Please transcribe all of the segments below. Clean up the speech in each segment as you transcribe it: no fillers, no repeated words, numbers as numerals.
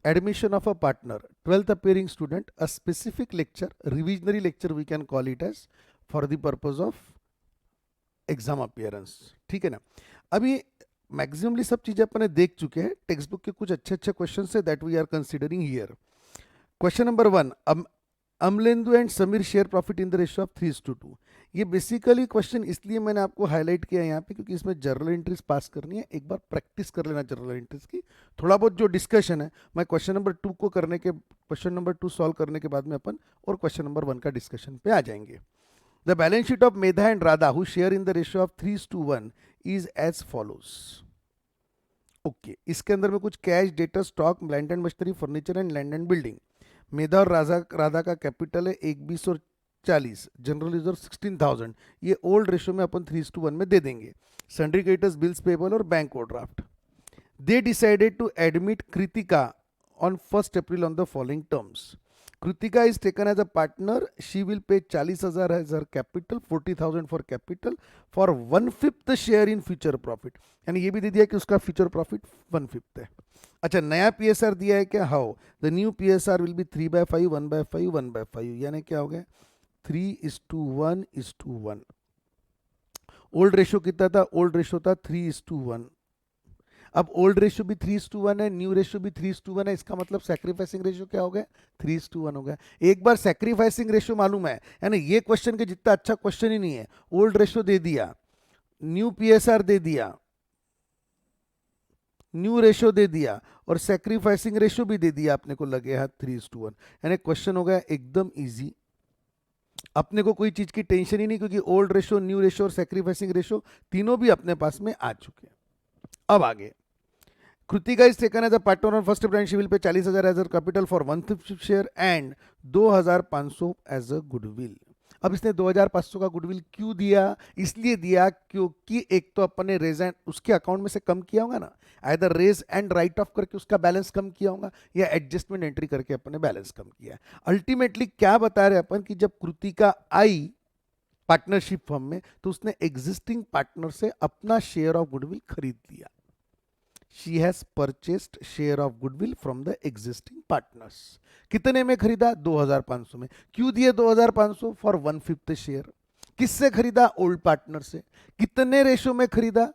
admission of a partner, 12th appearing student, a specific lecture, revisionary lecture we can call it as, for the purpose of exam appearance. ठीक है ना. अभी maximally सब चीजें अपने देख चुके हैं. टेक्स्ट बुक के कुछ अच्छे अच्छे क्वेश्चन है that we are considering here. Question number 1, Amalendu and Sameer share profit in the ratio of 3:2. ये बेसिकली क्वेश्चन इसलिए मैंने आपको हाईलाइट किया यहाँ पे क्योंकि इसमें जर्नल एंट्रीज पास करनी है. एक बार प्रैक्टिस कर लेना जर्नल एंट्रीज की. थोड़ा बहुत जो डिस्कशन है मैं क्वेश्चन नंबर 2 को करने के, क्वेश्चन नंबर 2 सॉल्व करने के बाद में अपन और क्वेश्चन नंबर 1 का डिस्कशन पे आ जाएंगे. The balance sheet of Medha and Radha, who share in the ratio of 3:1, is as follows. Okay, इसके अंदर में कुछ cash, data, stock, land and machinery, furniture and land and building. Medha और राधा का capital है 1:20 और 40, जनरल रिजर्व 16,000. ये old ratio में अपन 3:1 में दे देंगे. सन्ड्री क्रेडिटर्स, बिल्स पेबल और bank overdraft. They decided to admit Kritika on 1st April on the following terms. Kritika is taken as a partner. She will pay 40,000 as her capital, 40,000 for capital, for 1/5 share in future profit. यानी ये भी दे दिया कि उसका future profit 1/5 है. अच्छा, नया PSR दिया है क्या? How the new PSR will be 3/5, 1/5, 1/5. यानी क्या हो गया? 3:1:1. ओल्ड रेशियो कितना था? ओल्ड रेशियो था 3:1. अब ओल्ड रेशियो भी 3:1 है, न्यू रेशियो भी 3:1 है. इसका मतलब सैक्रिफाइसिंग रेशियो क्या हो गया? 3:1 हो गया. एक बार सैक्रिफाइसिंग रेशियो मालूम है, यानी ये क्वेश्चन के जितना अच्छा क्वेश्चन ही नहीं है. ओल्ड रेशियो दे दिया, न्यू पीएसआर दे दिया, न्यू रेशियो दे दिया और सैक्रिफाइसिंग रेशियो भी दे दिया. अपने को लगे हाथ 3:1, यानी क्वेश्चन हो गया एकदम इजी. अपने को कोई चीज की टेंशन ही नहीं, क्योंकि ओल्ड रेशियो, न्यू रेशियो और सैक्रिफाइसिंग रेशियो तीनों भी अपने पास में आ चुके हैं. अब आगे, Kritika is taken as a partner on 1st April and she will pay 40,000 as her capital for 1/5 share and 2,500 as a goodwill. अब इसने 2,500 का गुडविल क्यों दिया? इसलिए दिया क्योंकि एक तो अपन ने रेज एंड उसके अकाउंट में से कम किया होगा ना, either raise and write off करके उसका बैलेंस कम किया होगा या एडजस्टमेंट एंट्री करके अपन ने बैलेंस कम किया. अल्टीमेटली क्या बता रहे अपन कि जब कृतिका आई पार्टनरशिप फर्म में तो उसने एग्जिस्टिंग पार्टनर से अपना शेयर ऑफ गुडविल खरीद लिया. She has purchased share of goodwill from the existing partners. कितने में खरीदा? 2,500 में. क्यों दिए 2,500? For 1/5 share. किससे खरीदा? ओल्ड पार्टनर से. कितने रेशो में खरीदा?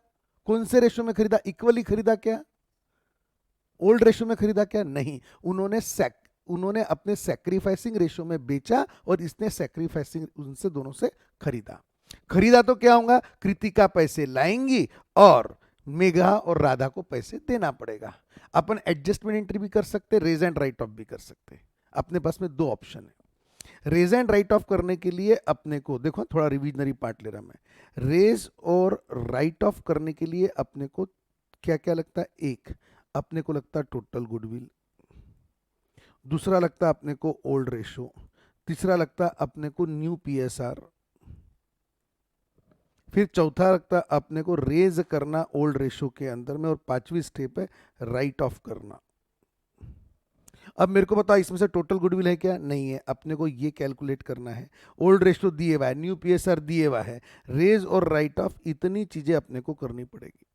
कौन से रेशो में खरीदा? इक्वली खरीदा क्या? ओल्ड रेशो में खरीदा क्या? नहीं. उन्होंने अपने सैक्रिफाइसिंग रेशो में बेचा और इसने सैक्रिफाइसिंग उनसे दोनों से खरीदा. खरीदा तो क्या होगा? कृतिका पैसे लाएंगी और मेघा और राधा को पैसे देना पड़ेगा. अपन एडजस्टमेंट एंट्री भी कर सकते, रेज एंड राइट ऑफ भी कर सकते. अपने पास में 2 ऑप्शन है. रेज एंड राइट ऑफ करने के लिए अपने को देखो, थोड़ा रिविजनरी पार्ट ले रहा मैं. रेज और राइट ऑफ करने के लिए अपने को क्या क्या लगता है? एक, अपने को लगता है टोटल गुडविल. दूसरा लगता है अपने को ओल्ड रेशो. तीसरा लगता है अपने को न्यू पीएसआर. फिर चौथा लगता है अपने को रेज करना ओल्ड रेशो के अंदर में, और 5वीं स्टेप है राइट ऑफ करना. अब मेरे को बताओ इसमें से टोटल गुडविल है क्या? नहीं है. अपने को ये कैलकुलेट करना है. ओल्ड रेशो दिए हुआ है, न्यू पीएसआर दिए हुआ है, रेज और राइट ऑफ, इतनी चीजें अपने को करनी पड़ेगी.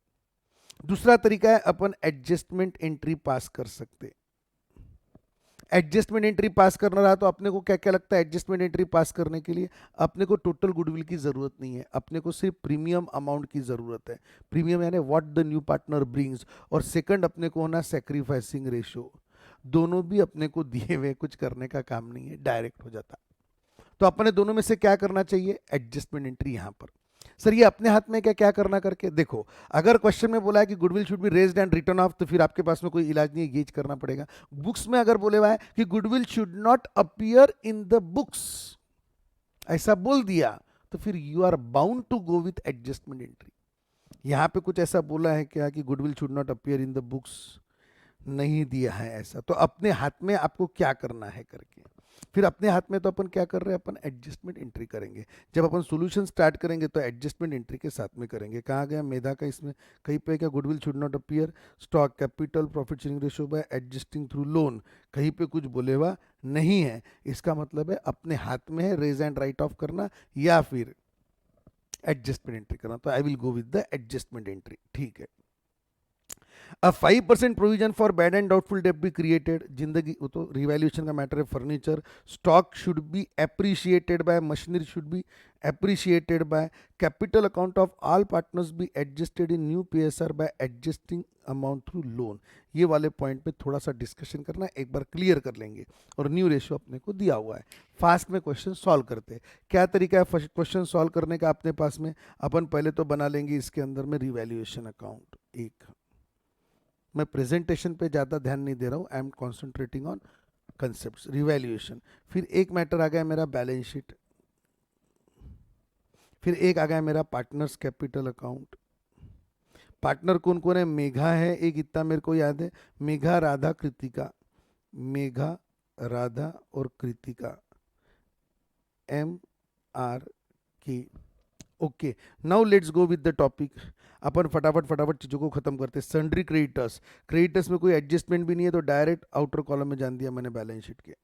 दूसरा तरीका है अपन एडजस्टमेंट एंट्री पास कर सकते. एडजस्टमेंट एंट्री पास करना रहा तो अपने को क्या क्या लगता है? एडजस्टमेंट एंट्री पास करने के लिए अपने को टोटल गुडविल की जरूरत नहीं है. अपने को सिर्फ प्रीमियम अमाउंट की जरूरत है. प्रीमियम यानी what the new partner brings. और सेकंड अपने को होना सैक्रिफाइसिंग रेशो. दोनों भी अपने को दिए हुए, कुछ करने का काम नहीं है, डायरेक्ट हो जाता. तो अपने दोनों में से क्या करना चाहिए? Adjustment entry. यहां पर सर ये अपने हाथ में क्या क्या करना करके देखो. अगर क्वेश्चन में बोला है कि goodwill should be raised and return of, तो फिर आपके पास में कोई इलाज नहीं है, ये करना पड़ेगा. बुक्स में अगर बोले हुआ है कि goodwill should not appear in the books, ऐसा बोल दिया तो फिर you are bound to go with adjustment entry. यहां पे कुछ ऐसा बोला है क्या कि goodwill should not appear in the books? नहीं दिया है ऐसा. तो अपने हाथ में आपको क्या करना है करके, फिर अपने हाथ में तो अपन क्या कर रहे हैं? अपन एडजस्टमेंट एंट्री करेंगे. जब अपन सॉल्यूशन स्टार्ट करेंगे तो एडजस्टमेंट एंट्री के साथ में करेंगे. कहाँ गया मेधा का? इसमें कहीं पे क्या? Goodwill should not appear, stock, capital, profit sharing ratio by adjusting through loan. कहीं पे कुछ बोले हुआ नहीं है. इसका मतलब है अपने हाथ में है रेज एंड राइट ऑफ करना या फिर एडजस्टमेंट एंट्री करना. तो I will go with the adjustment entry. ठीक है. A 5% provision for bad and doubtful debt be created, जिंदगी वो तो रिवैल्यूएशन का मैटर है, furniture, stock should be appreciated by, machinery should be appreciated by, capital account of all partners be adjusted in new PSR by adjusting amount through loan. ये वाले point पे थोड़ा सा डिस्कशन करना है, एक बार क्लियर कर लेंगे। और न्यू रेशियो अपने को दिया हुआ है, फास्ट में क्वेश्चन सॉल्व करते हैं। क्या तरीका है क्वेश्चन सॉल्व करने का अपने पास में? अपन पहले तो बना लेंगे इसके अंदर में रिवैल्यूएशन अकाउंट। एक, मैं प्रेजेंटेशन पे ज़्यादा ध्यान नहीं दे रहा हूँ, I am concentrating on concept. Revaluation, फिर एक मैटर आ गया मेरा बैलेंस शीट, फिर एक आ गया मेरा पार्टनर्स कैपिटल अकाउंट। पार्टनर कौन कौन है? मेघा है एक, इतना मेरे को याद है, मेघा, राधा, कृतिका, मेघा, राधा और Kritika, MRK। Okay, now let's go with the topic. अपन फटाफट फटाफट चीज़ों को खत्म करते हैं। सन्ड्री क्रेडिटर्स, क्रेडिटर्स में कोई एडजस्टमेंट भी नहीं है तो डायरेक्ट आउटर कॉलम में जान दिया मैंने बैलेंस शीट के,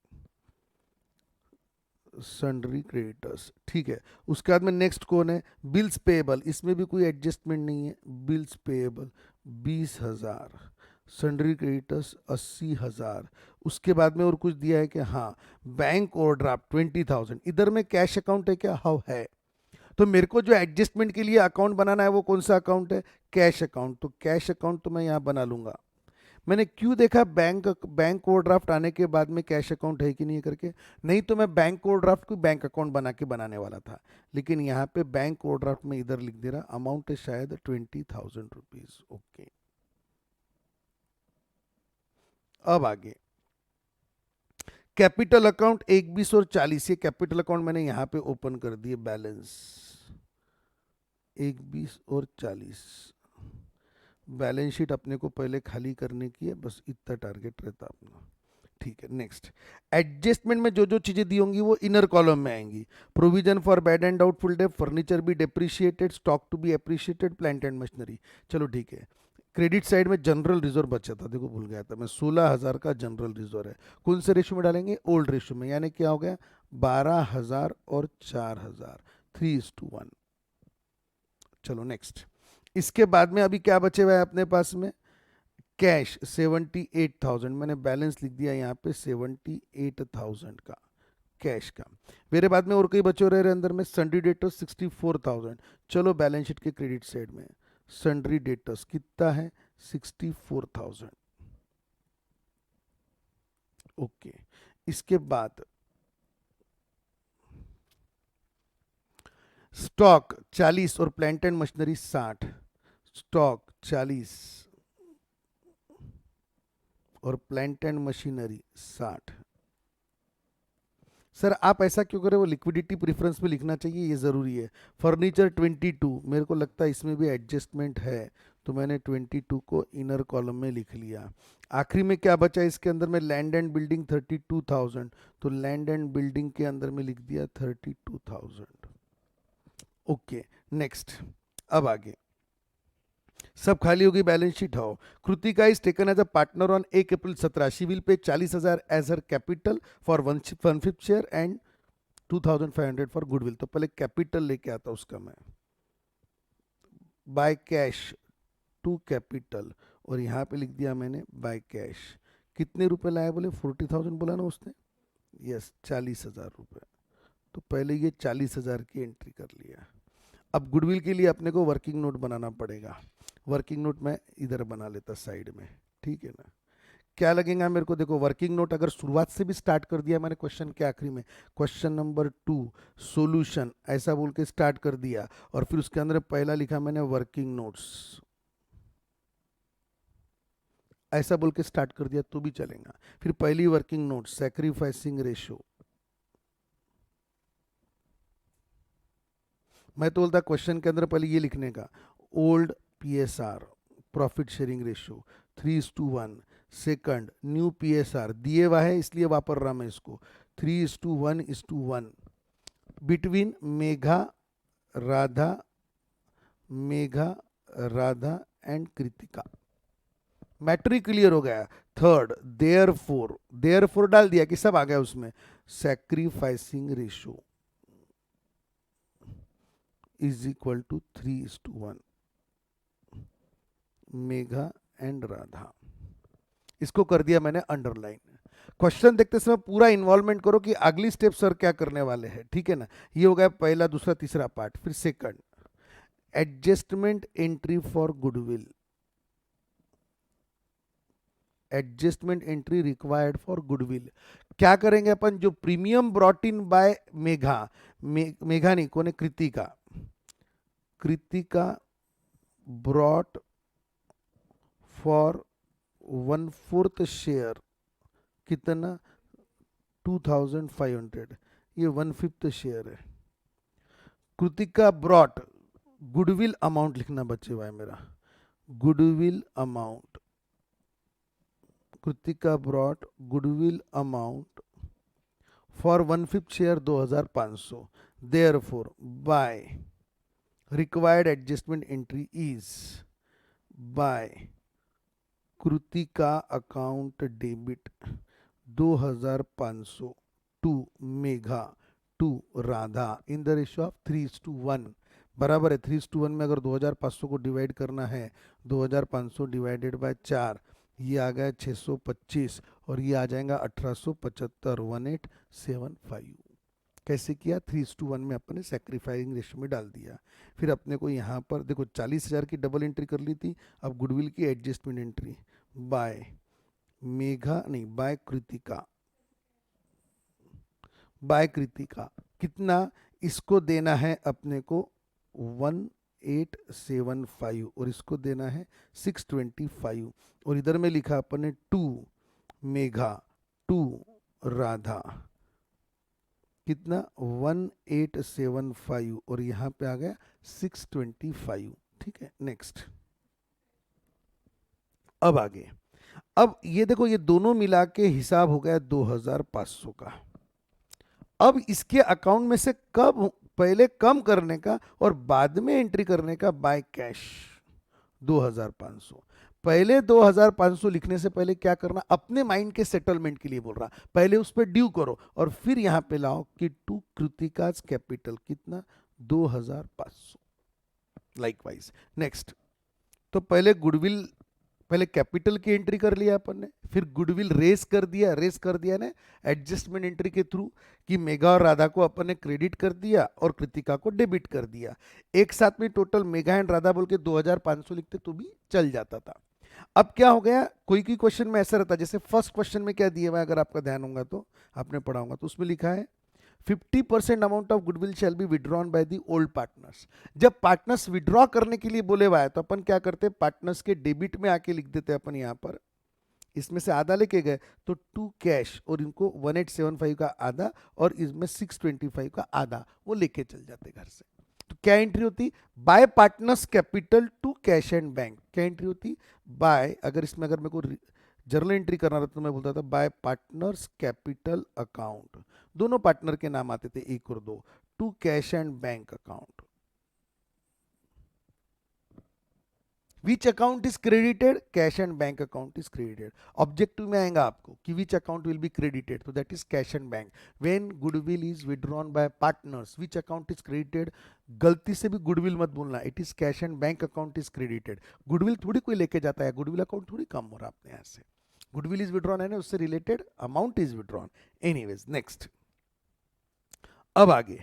सन्ड्री क्रेडिटर्स। ठीक है, उसके बाद में नेक्स्ट कौन है? बिल्स पेएबल, इसमें भी कोई एडजस्टमेंट नहीं है। Bills payable 20,000, sundry creditors 80,000। उसके बाद में और कुछ दिया है कि हाँ, बैंक ओवरड्राफ्ट 20,000। इधर में कैश अकाउंट है क्या? हाउ है। तो मेरे को जो एडजस्टमेंट के लिए अकाउंट बनाना है वो कौन सा अकाउंट है? Cash account. तो कैश अकाउंट तो मैं यहाँ बना लूंगा। मैंने क्यों देखा बैंक ओवरड्राफ्ट आने के बाद में कैश अकाउंट है कि नहीं करके, नहीं तो मैं बैंक ओवरड्राफ्ट को बैंक अकाउंट बना के बनाने वाला था, लेकिन यहाँ पे बैंक ओवरड्राफ्ट में इधर लिख दे रहा, अमाउंट है शायद 20,000 रुपीज। ओके, अब आगे कैपिटल अकाउंट 1, 20 और 40। ये कैपिटल अकाउंट मैंने यहाँ पे ओपन कर दिए, बैलेंस 1, 20 और 40। बैलेंस शीट अपने को पहले खाली करने की है, बस इतना टारगेट रहता अपना। ठीक है, नेक्स्ट। एडजस्टमेंट में जो जो चीजें दी होंगी वो इनर कॉलम में आएंगी। Provision for bad and doubtful debt, furniture be depreciated, stock to be appreciated, plant and machinery. चलो ठीक है। क्रेडिट साइड में जनरल रिजर्व बचा था, देखो भूल गया था मैं, 16,000 का जनरल रिजर्व है। कौन से रेशो में डालेंगे? ओल्ड रेशो में, यानी क्या हो गया? 12,000 और 4,000, 3:1। चलो नेक्स्ट। इसके बाद में अभी क्या बचे हुआ है अपने पास में? कैश 78,000, मैंने बैलेंस लिख दिया यहाँ पे 78,000 का कैश का। मेरे बाद में और कई बचे रहे अंदर में, सन्ड्री डेटर्स 64,000। चलो बैलेंस शीट के क्रेडिट साइड में सन्ड्री डेटर्स कितना है? 64,000। ओके, इसके बाद स्टॉक 40 और प्लांट एंड मशीनरी 60। स्टॉक 40 और प्लांट एंड मशीनरी 60। सर आप ऐसा क्यों करें? वो लिक्विडिटी प्रेफरेंस में लिखना चाहिए, ये ज़रूरी है। फर्नीचर 22, मेरे को लगता है इसमें भी एडजस्टमेंट है, तो मैंने 22 को इनर कॉलम में लिख लिया। आखिरी में क्या बचा इसके अंदर में? लैंड एंड बिल्डिंग 32,000, तो लैंड एंड बिल्डिंग के अंदर में लिख दिया 32,000। Okay, next. अब आगे सब खाली होगी, बैलेंस शीट हो। Kritika is taken as a partner on 1 April 2017। She will pay 40,000 as her capital for 1/5 share and 2,500 for goodwill. तो पहले कैपिटल लेके आता उसका मैं, बाय कैश टू कैपिटल, और यहाँ पे लिख दिया मैंने बाय कैश। कितने रुपए लाए बोले? 40,000 बोला ना उसने, यस 40,000 रुपये। तो पहले ये 40,000 की एंट्री कर लिया। अब गुडविल के लिए अपने को वर्किंग नोट बनाना पड़ेगा। वर्किंग नोट मैं इधर बना लेता साइड में, ठीक है ना। क्या लगेगा मेरे को? देखो वर्किंग नोट अगर शुरुआत से भी स्टार्ट कर दिया मैंने क्वेश्चन के आखिरी में, क्वेश्चन नंबर 2 सॉल्यूशन ऐसा बोल के स्टार्ट कर दिया, और फिर उसके अंदर पहला लिखा मैंने वर्किंग नोट्स ऐसा बोल के स्टार्ट कर दिया तो भी चलेगा। फिर पहली वर्किंग नोट सैक्रिफाइसिंग रेशो, मैं तो बोलता क्वेश्चन के अंदर पहले ये लिखने का, old PSR profit sharing ratio 3:1। Second new PSR दिए हुआ है इसलिए वापर रहा मैं इसको, 3:1:1 between Megha Radha, Megha Radha and Kritika. Matric clear हो गया। थर्ड देयर फोर डाल दिया कि सब आ गया उसमें। Sacrificing ratio is equal to 3:1 Megha and Radha, इसको कर दिया मैंने अंडरलाइन। क्वेश्चन देखते समय पूरा इन्वॉल्वमेंट करो कि अगली स्टेप सर क्या करने वाले हैं, ठीक है ना। ये हो गया पहला, दूसरा, तीसरा पार्ट। फिर second, adjustment entry for goodwill, adjustment entry required for goodwill. क्या करेंगे अपन, जो premium brought in by Megha, Megha नहीं, कौन है, Kritika, Kritika brought for 1/4 share, कितना, 2500, ये 1/5 शेयर है। कृतिका ब्रॉट, गुडविल अमाउंट लिखना बच्चे भाई मेरा, goodwill amount, Kritika brought goodwill amount for 1/5 share 2500, therefore by required adjustment entry is by Kritika account debit 2500 to Megha to Radha in the ratio of 3:1। बराबर है, 3:1 में अगर 2500 को डिवाइड करना है, 2500 डिवाइडेड बाय 4, ये आ गया 625 और ये आ जाएगा 1875, 1875। कैसे किया, 3:1 में अपने सेक्रीफाइसिंग रेशियो में डाल दिया। फिर अपने को यहाँ पर देखो 40,000 की डबल एंट्री कर ली थी, अब गुडविल की एडजस्टमेंट एंट्री बाय मेघा नहीं, बाय कृतिका, बाय कृतिका कितना, इसको देना है अपने को 1875 और इसको देना है 625 और इधर में लिखा अपने 2 मेघा 2 राधा, कितना 1875 और यहाँ पे आ गया 625, ठीक है। नेक्स्ट, अब आगे, अब ये देखो ये दोनों मिला के हिसाब हो गया 2500 का। अब इसके अकाउंट में से कब पहले कम करने का और बाद में एंट्री करने का, बाय कैश 2500। पहले 2500 लिखने से पहले क्या करना, अपने माइंड के सेटलमेंट के लिए बोल रहा, पहले उस पर ड्यू करो और फिर यहां पे लाओ कि टू कृतिकाज कैपिटल कितना 2500, लाइकवाइज। नेक्स्ट, तो पहले गुडविल, पहले कैपिटल की एंट्री कर लिया अपन ने, फिर गुडविल रेस कर दिया ने एडजस्टमेंट एंट्री के थ्रू कि मेघा और राधा को अपन ने क्रेडिट कर दिया और कृतिका को डेबिट कर दिया। एक साथ में टोटल मेघा एंड राधा बोल के 2500 लिखते तो भी चल जाता था। अब क्या हो गया, कोई क्वेश्चन में ऐसा रहता, जैसे फर्स्ट क्वेश्चन में क्या दिया हुआ है, अगर आपका ध्यान होगा तो आपने पढ़ा होगा, तो उसमें लिखा है 50% amount of goodwill shall be withdrawn bye the old partners. जब पार्टनर्स विड्रॉ करने के लिए बोले हुआ है तो अपन क्या करते, पार्टनर्स के डेबिट में आके लिख देते अपन यहाँ पर, इसमें से आधा लेके गए तो 2 कैश और इनको 1875 का आधा और इसमें 625 का आधा वो लेके चल जाते घर से। तो क्या एंट्री होती, by partners capital to cash and bank. क्या एंट्री होती, बाय, अगर इसमें अगर मेरे को जर्नल एंट्री करना रहता तो मैं बोलता था बाय पार्टनर्स कैपिटल अकाउंट, दोनों पार्टनर के नाम आते थे 1 और 2, to cash and bank account. Which account is credited, cash and bank account is credited. Objective में आएगा आपको कि which account will be credited, तो that is cash and bank. When goodwill is withdrawn by partners, which account is credited, गलती से भी goodwill मत बोलना, it is cash and bank account is credited. Goodwill थोड़ी कोई लेके जाता है, गुडविल अकाउंट थोड़ी कम हो रहा अपने यहाँ से, गुडविल इज विड्रॉन है ना, उससे related amount is withdrawn. Anyways next, अब आगे,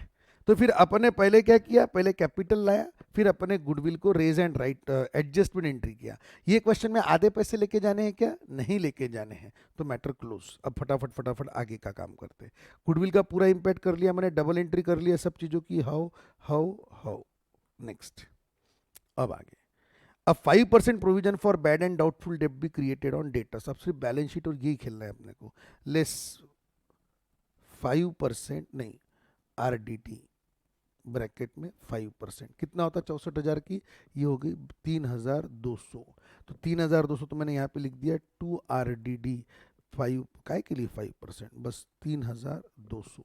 तो फिर अपने पहले क्या किया, पहले कैपिटल लाया, फिर अपने गुडविल को raise and write adjustment entry किया। ये क्वेश्चन में आधे पैसे लेके जाने हैं क्या, नहीं लेके जाने हैं, तो मैटर क्लोज। अब फटाफट फटाफट आगे का काम करते हैं। गुडविल का पूरा इंपैक्ट कर लिया मैंने, डबल एंट्री कर लिया सब चीजों की, हाउ हाउ हाउ। नेक्स्ट, अब आगे, अब 5% provision for bad and doubtful debt be created on data. सबसे बैलेंस शीट और यही खेलना है अपने को, लेस 5% नहीं, आरडीटी ब्रैकेट में 5%, कितना होता है 64,000 की, ये हो गई 3,200। तो 3,200 तो मैंने यहाँ पे लिख दिया 2 RDD 5, काय के लिए 5%, बस 3,200।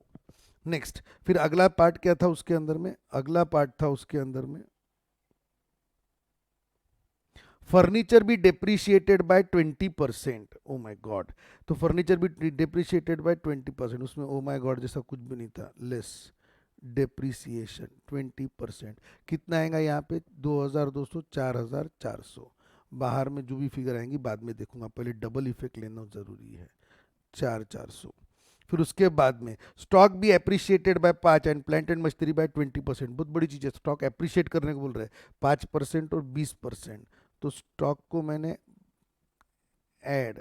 नेक्स्ट, फिर अगला पार्ट क्या था उसके अंदर में, अगला पार्ट था उसके अंदर में फर्नीचर भी depreciated by 20%। Oh my god, तो फर्नीचर भी डेप्रिशिएटेड बाय 20%, उसमें ओ माय गॉड जैसा कुछ भी नहीं था। लेस डेप्रिसिएशन 20%, कितना आएगा यहाँ पे 2,200, 4,400 बाहर में जो भी फिगर आएंगी बाद में देखूंगा, पहले डबल इफेक्ट लेना जरूरी है। 4,400। फिर उसके बाद में स्टॉक भी appreciated by 5 and plant and machinery by 20%। बहुत बड़ी चीज है, स्टॉक एप्रिशिएट करने को बोल रहे हैं 5% और 20%। तो स्टॉक को मैंने ऐड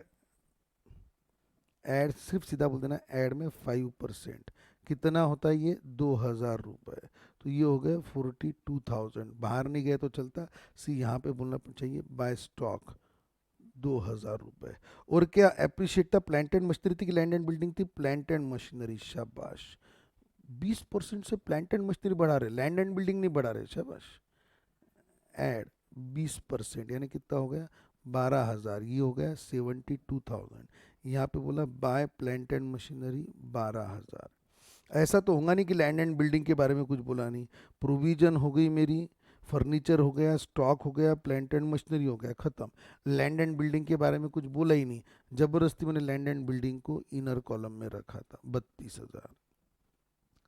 ऐड सिर्फ सीधा बोल देना, ऐड में 5%। कितना होता है ये? 2,000 रुपये। तो ये हो गए 42,000। बाहर नहीं गए तो चलता, सी यहाँ पे बोलना चाहिए बाय स्टॉक 2,000 रुपये। और क्या एप्रिशिएट था? प्लांट एंड मशीनरी थी कि लैंड एंड बिल्डिंग थी? Plant and machinery. शाबाश, 20% से प्लांट एंड मशीनरी बढ़ा रहे, लैंड एंड बिल्डिंग नहीं बढ़ा रहे। शाबाश। ऐड 20%, यानी कितना हो गया? 12,000। ये हो गया 72,000। यहाँ पे बोला बाय प्लांट एंड मशीनरी 12,000। ऐसा तो होगा नहीं कि लैंड एंड बिल्डिंग के बारे में कुछ बोला नहीं। प्रोविजन हो गई मेरी, फर्नीचर हो गया, स्टॉक हो गया, प्लांट एंड मशीनरी हो गया, खत्म। लैंड एंड बिल्डिंग के बारे में कुछ बोला ही नहीं। जबरदस्ती मैंने लैंड एंड बिल्डिंग को इनर कॉलम में रखा था। 32,000।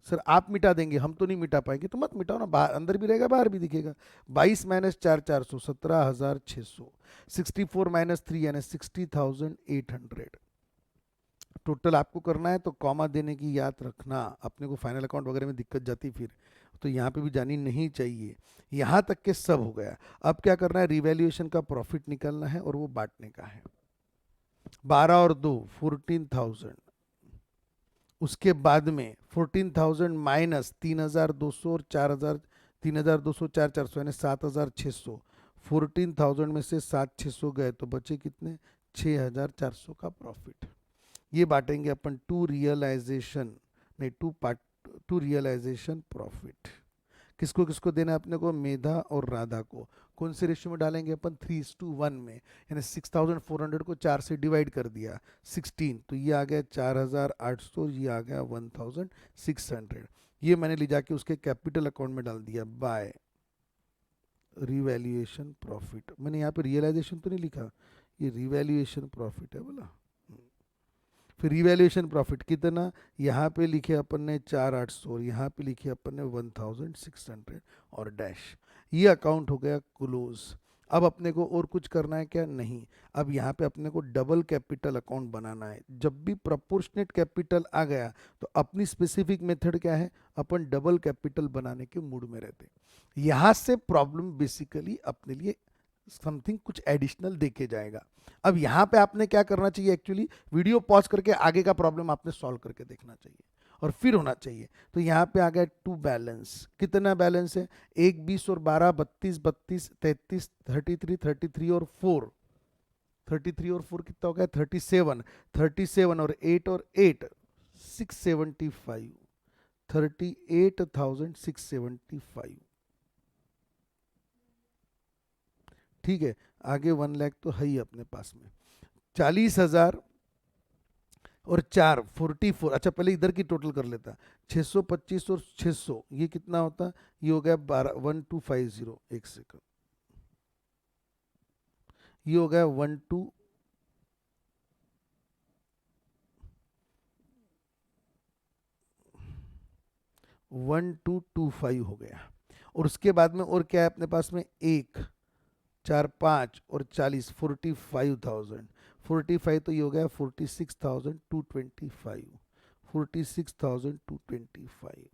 सर आप मिटा देंगे, हम तो नहीं मिटा पाएंगे। तो मत मिटाओ ना, बाहर अंदर भी रहेगा बाहर भी दिखेगा। 22 माइनस 4,400 17,600। 64 माइनस 3 यानी 60,800। टोटल आपको करना है तो कॉमा देने की याद रखना, अपने को फाइनल अकाउंट वगैरह में दिक्कत जाती फिर, तो यहाँ पे भी जानी नहीं चाहिए। यहाँ तक के सब हो गया। अब क्या करना है? रिवैल्यूएशन का प्रॉफिट निकालना है और वो बांटने का है। 12 और 2 14,000। उसके बाद में 14,000 माइनस 3,200 और 4,000, 3,200 4,400 यानी 7,600। 14,000 में से 7,600 गए तो बचे कितने? 6,400 का प्रॉफिट। ये बांटेंगे अपन टू रियलाइजेशन, नहीं to part, to realisation profit. किसको किसको देना है अपने को? मेधा और राधा को। कौन से रेशियो में डालेंगे अपन? 3:1 में। यानी 6,400 को 4 से डिवाइड कर दिया 16, तो ये आ गया 4,800, ये आ गया 1,600। ये मैंने ले जाके उसके कैपिटल अकाउंट में डाल दिया बाय रिवैल्यूएशन प्रॉफिट। मैंने यहाँ पे रियलाइजेशन तो नहीं लिखा, ये रिवैल्यूएशन प्रॉफिट है बोला। फिर रिवैल्यूएशन प्रॉफिट कितना? यहाँ पे लिखे अपन ने 4,800 और यहाँ पे लिखे अपन ने 1,600 और डैश। ये अकाउंट हो गया क्लोज। अब अपने को और कुछ करना है क्या? नहीं। अब यहाँ पे अपने को डबल कैपिटल अकाउंट बनाना है। जब भी प्रोपोर्शनेट कैपिटल आ गया तो अपनी स्पेसिफिक मेथड क्या है? अपन डबल कैपिटल बनाने के मूड में रहते। यहाँ से प्रॉब्लम बेसिकली अपने लिए समथिंग कुछ एडिशनल देके जाएगा। अब यहाँ पे आपने क्या करना चाहिए? एक्चुअली वीडियो पॉज करके आगे का प्रॉब्लम आपने सॉल्व करके देखना चाहिए और फिर होना चाहिए। तो यहाँ पे आ गया टू बैलेंस। कितना बैलेंस है? 1 20 और 12 32 32 33 33 33 और 4 33 और 4 कितना हो गया? 37 37 और 8 और 8 675 38,675। ठीक है, आगे 1 लाख तो है ही अपने पास में। 40,000 और 4 44। अच्छा पहले इधर की टोटल कर लेता। 625 और 600 ये कितना होता? ये हो गया 1250। एक सेकंड, ये हो गया 1225 हो गया। और उसके बाद में और क्या है अपने पास में? 1 4 5 और 40 45,000। 45 तो ये हो गया 46,225। 46,225।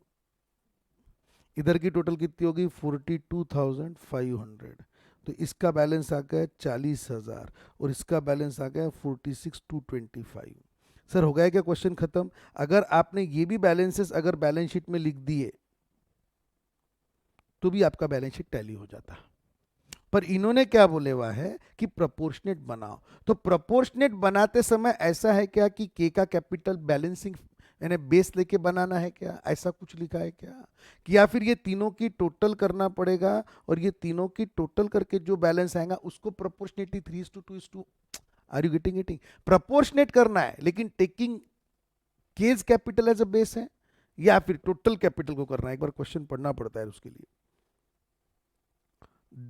इधर की टोटल कितनी होगी? 42,500। तो इसका बैलेंस आ गया 40,000 और इसका बैलेंस आ गया 46,225। सर हो गया क्या क्वेश्चन खत्म? अगर आपने ये भी बैलेंसेस अगर बैलेंस शीट में लिख दिए तो भी आपका बैलेंस शीट टैली हो जाता। पर इन्होंने क्या बोले हुआ है कि प्रोपोर्शनेट बनाओ। तो प्रोपोर्शनेट बनाते समय ऐसा है क्या कि के का कैपिटल बैलेंसिंग यानी बेस लेके बनाना है क्या? ऐसा कुछ लिखा है क्या? कि या फिर ये तीनों की टोटल करना पड़ेगा और ये तीनों की टोटल करके जो बैलेंस आएगा उसको proportionately 3:2 are you getting eating? Proportionate करना है लेकिन taking K's capital as a base है, या फिर टोटल कैपिटल को करना है? एक बार क्वेश्चन पढ़ना पड़ता है उसके लिए।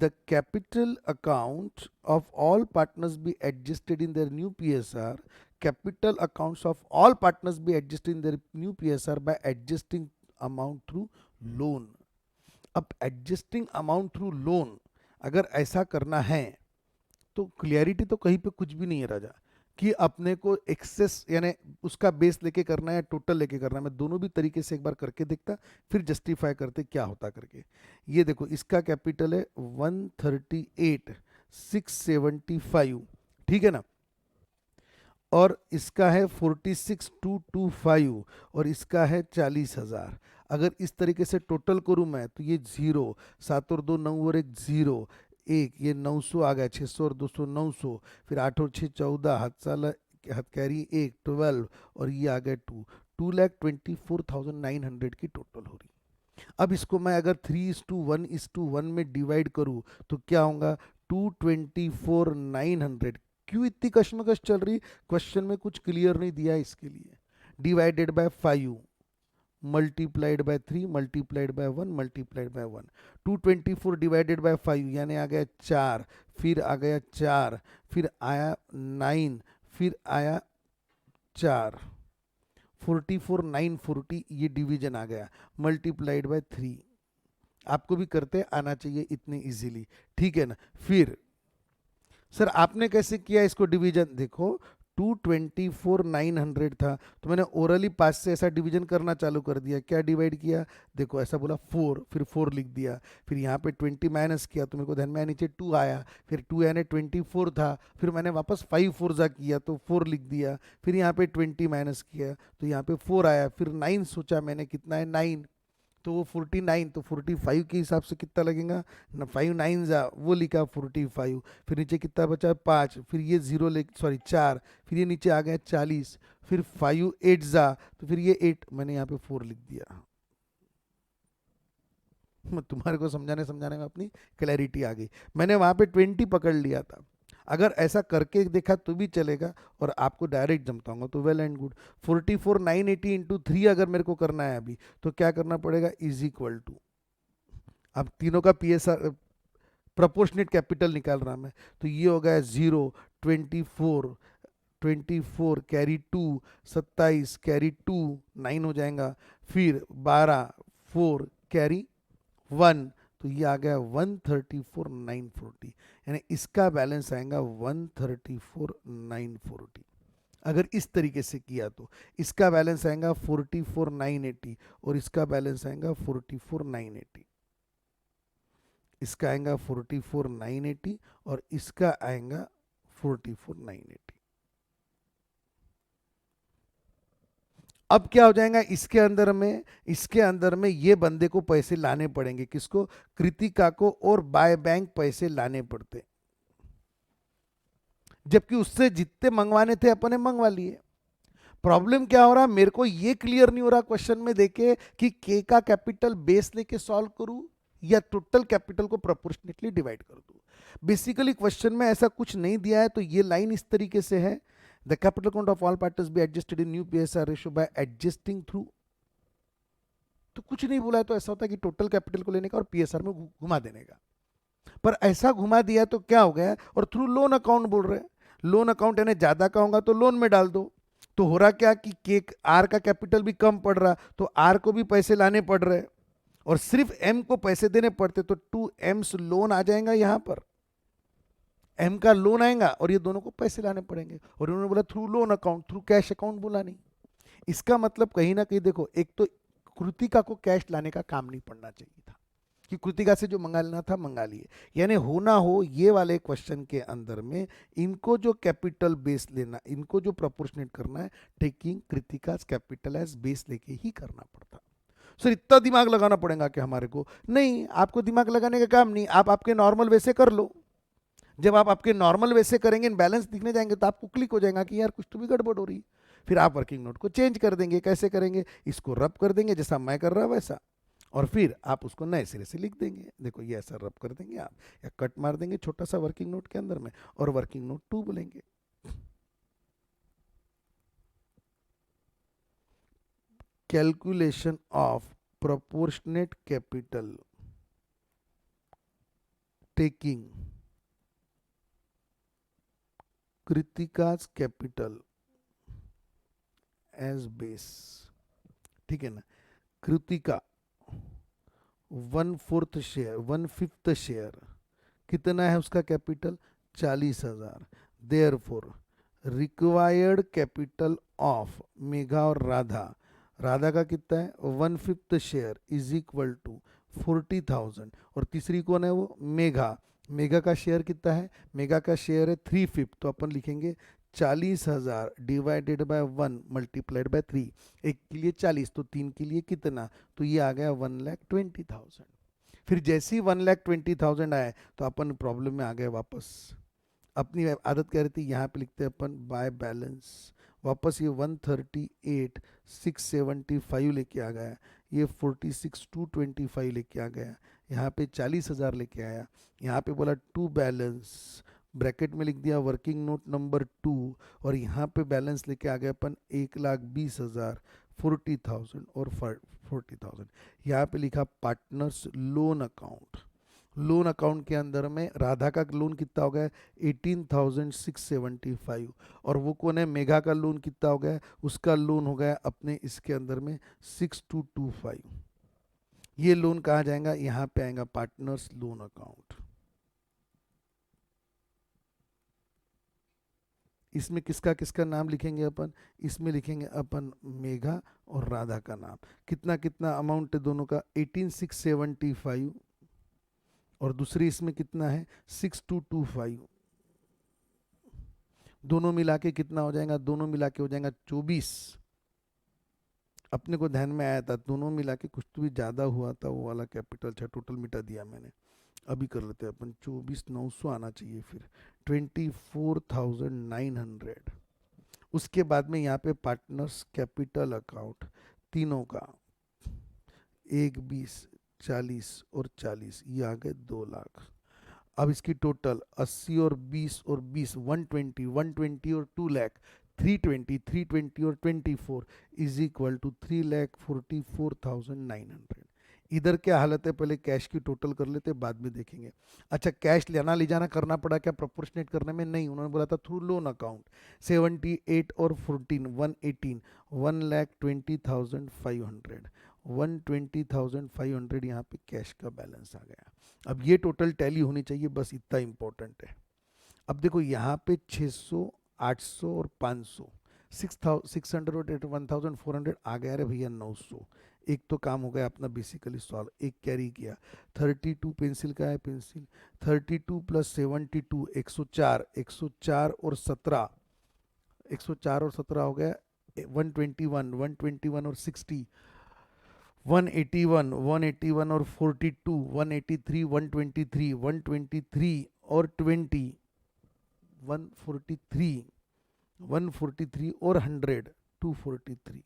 The capital account of all partners be adjusted in their new PSR. Capital accounts of all partners be adjusted in their new PSR by adjusting amount through loan. अब adjusting amount through loan अगर ऐसा करना है तो clarity तो कहीं पे कुछ भी नहीं है राजा, कि अपने को एक्सेस यानी उसका बेस लेके करना है या टोटल लेके करना है। मैं दोनों भी तरीके से एक बार करके देखता, फिर जस्टिफाई करते क्या होता करके। ये देखो, इसका कैपिटल है 138,675, ठीक है ना, और इसका है 46,225, और इसका है 40,000। अगर इस तरीके से टोटल करूं मैं तो ये जीरो, 7 और 2 9 और 1 0, एक ये 900 आ गया, 600 और 200 900, फिर 8 और 6 14, हाथ साल हाथ कैरी 1 12, और ये आ गया 2,24,900 की टोटल हो रही। अब इसको मैं अगर 3:1:1 में डिवाइड करूँ तो क्या होगा, 224,900। क्यों इतनी कश्मकश चल रही, क्वेश्चन में कुछ क्लियर नहीं दिया है इसके लिए। Divided by 5 multiplied by 3 multiplied by 1 multiplied by 1, 224 divided by 5 यानी आ गया 4, फिर आ गया 4, फिर आया 9, फिर आया 4, 44,940, ये डिवीजन आ गया, मल्टीप्लाइड बाय 3। आपको भी करते आना चाहिए इतने इजीली, ठीक है ना। फिर सर आपने कैसे किया इसको डिवीजन, देखो 224,900 था, तो मैंने ओरली 5 से ऐसा डिवीजन करना चालू कर दिया। क्या डिवाइड किया, देखो ऐसा बोला 4, फिर 4 लिख दिया, फिर यहाँ पे 20 माइनस किया तो मेरे को ध्यान में आया नीचे 2 आया, फिर 2 यानी 24 था, फिर मैंने वापस 5 4 जा किया तो 4 लिख दिया, फिर यहाँ पे 20 माइनस किया तो यहाँ पे 4 आया, फिर 9 सोचा मैंने कितना है 9, तो वो 49, तो 45 के हिसाब से कितना लगेगा ना, 5 9 जा वो लिखा 45, फिर नीचे कितना बचा 5, फिर ये जीरो ले सॉरी 4, फिर ये नीचे आ गया 40, फिर 5 8 जा, तो फिर ये 8 मैंने यहाँ पे 4 लिख दिया। मैं तुम्हारे को समझाने समझाने में अपनी क्लैरिटी आ गई, मैंने वहाँ पे 20 पकड़ लिया था। अगर ऐसा करके देखा तो भी चलेगा, और आपको डायरेक्ट जमताऊंगा तो वेल एंड गुड। 44,980 इंटू 3 अगर मेरे को करना है अभी, तो क्या करना पड़ेगा, इज इक्वल टू, अब तीनों का PSR प्रोपोर्शनेट कैपिटल निकाल रहा मैं, तो ये हो गया 0, 24, 24 कैरी 2, 27 कैरी 2, 9 हो जाएगा, फिर 12 4 कैरी 1, तो ये आ गया 134,940, यानी इसका बैलेंस आएगा 134,940। अगर इस तरीके से किया तो इसका बैलेंस आएगा 44,980, और इसका बैलेंस आएगा 44,980, इसका आएगा 44,980, और इसका आएगा 44,980। अब क्या हो जाएगा, इसके अंदर में ये बंदे को पैसे लाने पड़ेंगे, किसको, कृतिका को, और बाय बैंक पैसे लाने पड़ते, जबकि उससे जितने मंगवाने थे अपने मंगवा लिए। प्रॉब्लम क्या हो रहा, मेरे को ये क्लियर नहीं हो रहा क्वेश्चन में देखे कि के का कैपिटल बेस लेके सॉल्व करूं या टोटल कैपिटल को प्रोपोर्शनेटली डिवाइड कर दूं। बेसिकली क्वेश्चन में ऐसा कुछ नहीं दिया है, तो ये लाइन इस तरीके से है, the capital count of all partners be adjusted in new PSR ratio by adjusting through, तो कुछ नहीं बोला है, तो ऐसा होता है कि टोटल कैपिटल को लेने का और PSR में घुमा देने का, पर ऐसा घुमा दिया तो क्या हो गया, और थ्रू लोन अकाउंट बोल रहे हैं, लोन अकाउंट यानी ज्यादा का होगा तो लोन में डाल दो, तो हो रहा क्या कि केक आर का कैपिटल भी कम पड़ रहा, तो आर को भी पैसे लाने पड़ रहे, और सिर्फ एम को पैसे देने पड़ते, तो 2M's लोन आ जाएगा यहां पर, एम का लोन आएगा और ये दोनों को पैसे लाने पड़ेंगे, और उन्होंने बोला through loan account, through cash account बोला नहीं। इसका मतलब कहीं ना कहीं देखो, एक तो कृतिका को कैश लाने का काम नहीं पड़ना चाहिए था, कि कृतिका से जो मंगा लेना था मंगा लिए, यानी हो ना हो ये वाले क्वेश्चन के अंदर में इनको जो कैपिटल बेस लेना, इनको जो प्रोपोर्शनेट करना है, taking Kritika capital as base लेके ही करना पड़ता। सर इतना दिमाग लगाना पड़ेगा कि हमारे को, नहीं, आपको दिमाग लगाने का काम नहीं, आप आपके नॉर्मल वे से कर लो। जब आप आपके नॉर्मल वे से करेंगे, बैलेंस दिखने जाएंगे, तो आपको क्लिक हो जाएगा कि यार कुछ तो भी गड़बड़ हो रही। फिर आप वर्किंग नोट को चेंज कर देंगे, कैसे करेंगे, इसको रब कर देंगे जैसा मैं कर रहा वैसा, और फिर आप उसको नए सिरे से लिख देंगे, देखो ये ऐसा रब कर देंगे आप, या कट मार देंगे छोटा सा वर्किंग नोट के अंदर में, और वर्किंग नोट 2 बोलेंगे। Calculation of proportionate capital taking Kritika's capital as base, ठीक है ना। कृतिका 1/4 शेयर, 1/5 शेयर, कितना है उसका capital, 40,000। Therefore required capital of Megha और राधा, राधा का कितना है 1/5 शेयर इज इक्वल टू 40,000, और तीसरी कौन है वो मेघा, मेघा का शेयर कितना है, मेघा का शेयर है 3/5, तो अपन लिखेंगे 40,000 डिवाइडेड बाय 1 मल्टीप्लाइड बाय 3, एक के लिए 40 तो 3 के लिए कितना, तो ये आ गया 1,20,000। फिर जैसे ही 1,20,000 आए तो अपन प्रॉब्लम में आ गए वापस, अपनी आदत कह रही थी यहाँ पे लिखते हैं अपन बाय बैलेंस, वापस ये 138,675 लेके आ गया, ये 46,225 लेके आ गया, यहाँ पे 40,000 लेके आया, यहाँ पे बोला टू बैलेंस, ब्रैकेट में लिख दिया वर्किंग नोट नंबर 2, और यहाँ पे बैलेंस लेके आ गया अपन 1,20,000, 40,000 और 40,000, यहाँ पे लिखा partners loan account. Loan account के अंदर में राधा का लोन कितना हो गया 18,675, और वो कौन है मेघा का लोन कितना हो गया, उसका लोन हो गया अपने इसके अंदर में 6,225। ये लोन कहाँ जाएगा, यहाँ पे आएगा पार्टनर्स लोन अकाउंट। इसमें किसका किसका नाम लिखेंगे अपन, इसमें लिखेंगे अपन मेघा और राधा का नाम, कितना कितना अमाउंट है दोनों का 18,675, और दूसरी इसमें कितना है 6,225, दोनों मिला के कितना हो जाएगा, दोनों मिला के हो जाएगा 24। अपने को ध्यान में आया था दोनों मिला के कुछ तो भी ज़्यादा हुआ था वो वाला कैपिटल, अच्छा टोटल मिटा दिया मैंने, अभी कर लेते हैं अपन 24,900 आना चाहिए, फिर 24,900। उसके बाद में यहाँ पे पार्टनर्स कैपिटल अकाउंट तीनों का 1, 20, 40 और 40, ये आ गए 2 लाख। अब इसकी टोटल 80 और 20 और 20 120, 120 और 2 लाख 320, 320 और 24 इज इक्वल टू 3,44,900। इधर क्या हालत है, पहले कैश की टोटल कर लेते बाद में देखेंगे। अच्छा कैश लेना ले जाना करना पड़ा क्या प्रोपोर्शनेट करने में, नहीं, उन्होंने बोला था थ्रू लोन अकाउंट 78 और 14 118, 1,20,500, 120,500 यहाँ पे कैश का बैलेंस आ गया। अब ये टोटल टैली होनी चाहिए, बस इतना इंपॉर्टेंट है। अब देखो यहाँ पे 600, 800 और 500, 600 और 1,400 आ गया, अरे भैया 900। एक तो काम हो गया अपना बेसिकली सॉल्व, एक कैरी किया, 32 पेंसिल का है पेंसिल, 32 प्लस 72 104, 104 और 17, 104 और 17 हो गया 121, 121 और 60, 181, 181 और 42, 183, 123, 123 और 20, 143, 143 और 100, 243,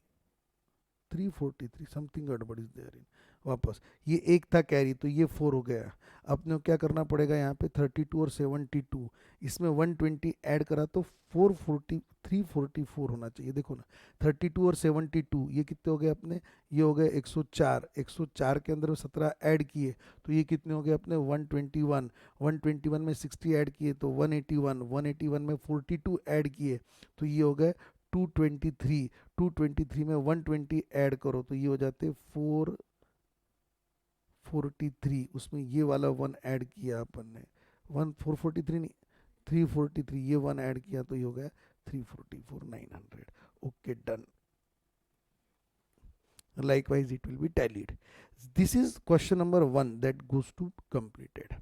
343, समथिंग गड़बड़ इज देयर इन, वापस ये एक था कैरी तो ये 4 हो गया। अपने को क्या करना पड़ेगा यहाँ पे 32 और 72, इसमें 120 ऐड करा तो 440, 344 होना चाहिए, देखो ना 32 और 72 ये कितने हो गए अपने, ये हो गए 104, 104 के अंदर 17 ऐड किए तो ये कितने हो गए अपने 121, 121 में 60 ऐड किए तो 181, 181 में 42 ऐड किए तो ये हो गए 223, 223 में 120 ऐड करो तो ये हो जाते 443, उसमें ये वाला 1 ऐड किया अपन ने, 443 नहीं 343, ये 1 ऐड किया तो ये हो गया 344,900। Okay done, likewise it will be tallied. This is question number 1 that goes to completed.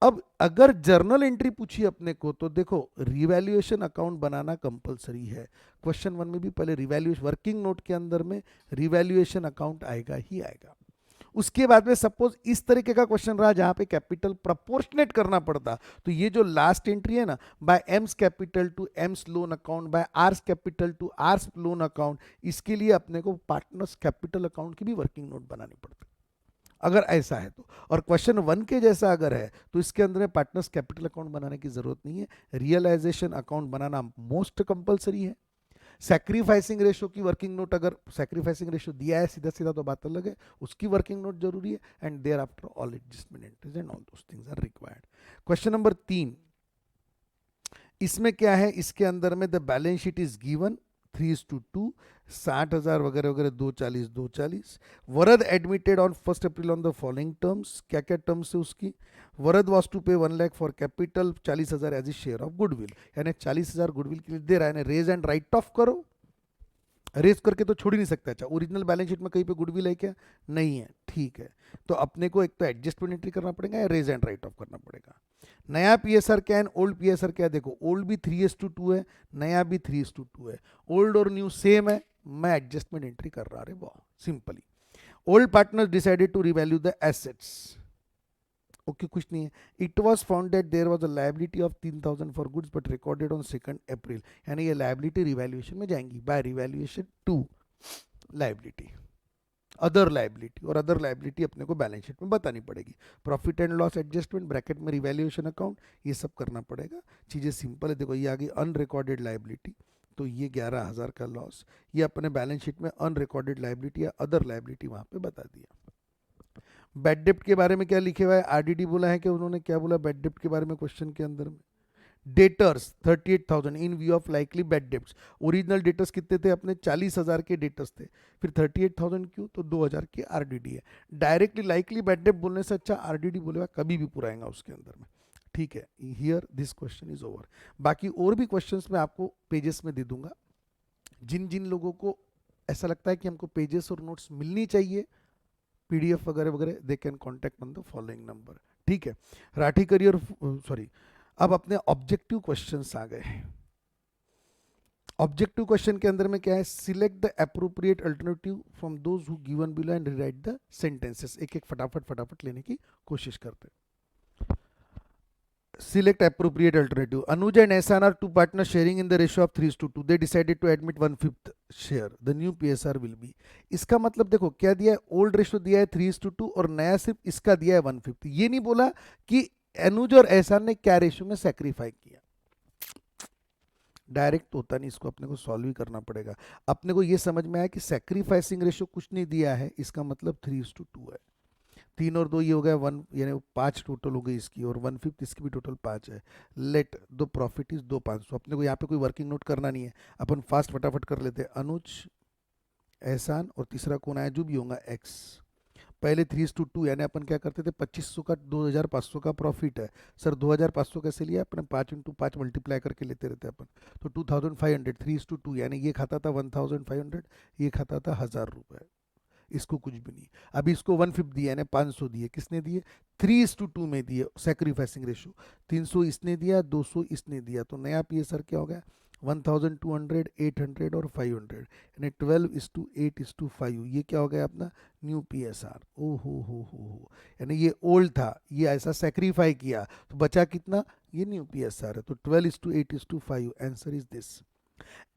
अब अगर जर्नल एंट्री पूछी अपने को तो देखो रिवैल्यूएशन अकाउंट बनाना कंपलसरी है, क्वेश्चन 1 में भी पहले रिवैल्यूएशन वर्किंग नोट के अंदर में रिवैल्यूएशन अकाउंट आएगा ही आएगा। उसके बाद में सपोज इस तरीके का क्वेश्चन रहा जहां पे कैपिटल प्रोपोर्शनेट करना पड़ता तो ये जो लास्ट एंट्री है ना, by M's capital to M's loan account, by R's capital to R's loan account, इसके लिए अपने को पार्टनर्स कैपिटल अकाउंट की भी वर्किंग नोट बनानी पड़ती अगर ऐसा है तो। और क्वेश्चन 1 के जैसा अगर है तो इसके अंदर पार्टनर्स कैपिटल अकाउंट बनाने की जरूरत नहीं है, रियलाइजेशन अकाउंट बनाना मोस्ट कंपलसरी है। सैक्रिफाइसिंग रेशो की वर्किंग नोट, अगर सैक्रिफाइसिंग रेशो दिया है सीधा सीधा तो बात अलग है, उसकी वर्किंग नोट जरूरी है, and there after all adjustment entries and all those things are required. Question number 3, इसमें क्या है, इसके अंदर में the balance sheet is given, 3:2, 60,000 वगैरह वगैरह, 240 240। Varad admitted on 1 April on the following terms, क्या क्या टर्म्स है उसकी। वरद was to pay 1 lakh for capital, 40,000 as a share of goodwill, यानी 40,000 गुडविल के लिए दे रहा है, रेज एंड राइट ऑफ करो। रेस करके तो छोड़ ही नहीं सकता। अच्छा, ओरिजिनल बैलेंस शीट में कहीं पे गुडविल है क्या? नहीं है, ठीक है। तो अपने को एक तो एडजस्टमेंट एंट्री करना पड़ेगा या रेज एंड राइट ऑफ करना पड़ेगा। नया पीएसआर क्या है, ओल्ड पीएसआर क्या है? देखो, ओल्ड भी 3:2 है, नया भी 3:2 है, ओल्ड और न्यू सेम है, मैं एडजस्टमेंट एंट्री कर रहा रे वाह, simply. Old partners decided to revalue the assets, okay, कुछ नहीं है। It was found that there was a liability of 3,000 for goods but recorded on 2 April, यानी ये लाइबिलिटी रिवैल्यूएशन में जाएंगी, by revaluation to liability, other liability, और other liability अपने को बैलेंस शीट में बतानी पड़ेगी। Profit and loss adjustment bracket में रिवैल्यूएशन अकाउंट, ये सब करना पड़ेगा। चीज़ें सिंपल है। देखो, ये आ गई अनरिकॉर्डेड लाइबिलिटी, तो ये 11,000 का लॉस, ये अपने बैलेंस शीट में अनरिकॉर्डेड लाइबिलिटी या अदर लाइबिलिटी वहाँ पे बता दिया। बैड डेप्ट के बारे में क्या लिखे हुआ है, आरडीडी बोला है कि उन्होंने क्या बोला बैड डेप्ट के बारे में क्वेश्चन के अंदर में? Debtors 38,000 in view of likely bad debts. Original debtors कितने थे अपने? 40,000 के डेटर्स थे, फिर 38,000 क्यों? तो 2,000 की आरडीडी है। डायरेक्टली लाइकली बैड डेप्ट बोलने से अच्छा आरडीडी बोलेगा, कभी भी पुराएगा उसके अंदर में, ठीक है। Here this question is over. बाकी और भी क्वेश्चंस मैं आपको पेजेस में दे दूंगा। जिन जिन लोगों को ऐसा लगता है कि हमको पेजेस और नोट्स मिलनी चाहिए, पीडीएफ वगैरह वगैरह, they can contact on the following number, ठीक है। राठी करियर, सॉरी, अब अपने ऑब्जेक्टिव क्वेश्चंस आ गए। ऑब्जेक्टिव क्वेश्चन के अंदर में क्या है? Select the appropriate alternative from those who given below and right the sentences. एक एक फटाफट फटाफट लेने की कोशिश करते हैं। Select appropriate alternative. Anuj and Ehsan are two partners sharing in the ratio of 3:2. They decided to admit 1/5 share. The new PSR will be. इसका मतलब देखो क्या दिया है, ओल्ड रेशियो दिया है 3:2 और नया सिर्फ इसका दिया है 1/5। ये नहीं बोला कि अनुज और एहसान ने क्या रेशियो में सेक्रीफाई किया। डायरेक्ट होता नहीं, इसको अपने को सॉल्व ही करना पड़ेगा। अपने को ये समझ में आया कि सेक्रीफाइसिंग रेशियो कुछ नहीं दिया है, इसका मतलब 3:2 है। 3 और 2 ये हो गया 1, यानी 5 टोटल हो गई इसकी, और 1/5 इसकी भी टोटल 5 है। लेट दो प्रॉफिट इज 2,500। अपने को यहाँ पे कोई वर्किंग नोट करना नहीं है, अपन फास्ट फटाफट कर लेते हैं। अनुज, एहसान और तीसरा कौन आया? जो भी होगा एक्स। पहले 3:2, यानी अपन क्या करते थे, 2500 का 2,500 का प्रॉफिट है। सर 2,500 कैसे लिया? अपने 5 × 5 मल्टीप्लाई करके लेते रहते अपन। तो 2,500, 3:2, यानी ये खाता था 1,500, ये खाता था 1,000 रुपये। इसको कुछ भी नहीं। अभी इसको 1/5 दिया, यानी 500 दिए। किसने दिए? 3:2 में दिए, सेक्रीफाइसिंग रेशियो। 300 इसने दिया, 200 इसने दिया, तो नया पीएसआर क्या हो गया? 1,200, 800 और 500, यानी 12:8:5। ये क्या हो गया अपना न्यू पीएसआर। ओ हो, यानी ये ओल्ड था, ये ऐसा सेक्रीफाई किया, तो बचा कितना? ये न्यू पीएसआर है। तो 12:8:5। Answer is this.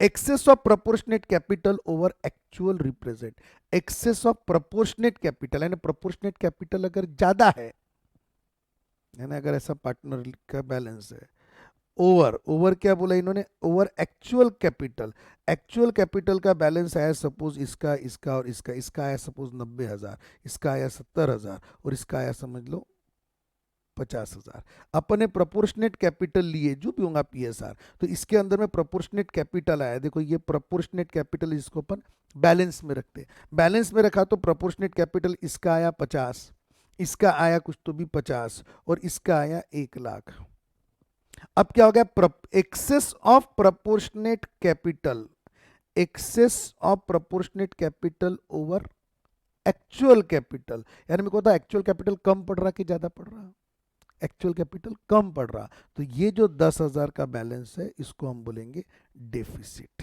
Excess of proportionate capital over actual represent. Excess of proportionate capital, यानी प्रोपोर्शनेट कैपिटल अगर ज्यादा है ना, अगर ऐसा पार्टनर का बैलेंस है, ओवर क्या बोला इन्होंने? Over actual capital. Actual capital का बैलेंस आया सपोज इसका, इसका और इसका आया सपोज 90,000, इसका आया 70,000 और इसका आया समझ लो 50,000। अपने प्रोपोर्शनेट कैपिटल लिए, जो भी होगा पीएसआर, तो इसके अंदर में प्रोपोर्शनेट कैपिटल आया। देखो ये प्रोपोर्शनेट कैपिटल, इसको अपन बैलेंस में रखते। बैलेंस में रखा तो प्रोपोर्शनेट कैपिटल इसका आया 50, इसका आया कुछ तो भी 50 और इसका आया 1,00,000। अब क्या हो गया? Excess of proportionate capital, excess of proportionate capital over actual capital, यानी मेरे को था एक्चुअल कैपिटल कम पड़ रहा कि ज्यादा पड़ रहा? एक्चुअल कैपिटल कम पड़ रहा। तो ये जो 10,000 का बैलेंस है, इसको हम बोलेंगे डेफिसिट,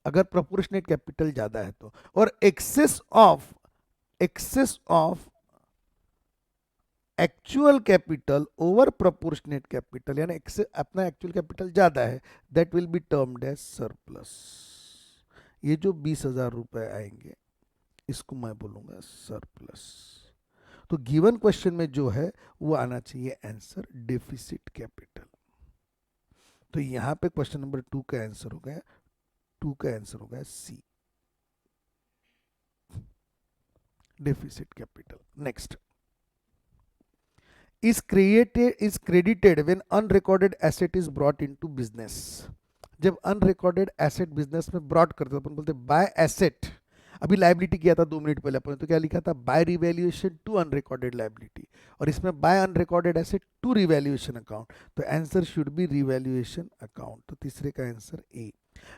अगर प्रोपोर्शनेट कैपिटल ज्यादा है तो। और excess of actual capital over proportionate capital, यानी अपना एक्चुअल कैपिटल ज्यादा है, that will be termed as surplus. ये जो 20,000 रुपए आएंगे, इसको मैं बोलूंगा सरप्लस। तो गिवन क्वेश्चन में जो है वो आना चाहिए आंसर डेफिसिट कैपिटल। तो यहां पे क्वेश्चन नंबर 2 का आंसर हो गया, 2 का आंसर हो गया C, deficit capital. Next, is credited when unrecorded asset is brought into business. जब अनरिकॉर्डेड एसेट बिजनेस में ब्रॉड करते हो अपन बोलते बाय एसेट, अभी लाइबिलिटी किया था 2 मिनट पहले अपन, तो क्या लिखा था by revaluation to unrecorded liability, और इसमें by unrecorded asset to revaluation account, तो answer should be revaluation account, तो तीसरे का answer A.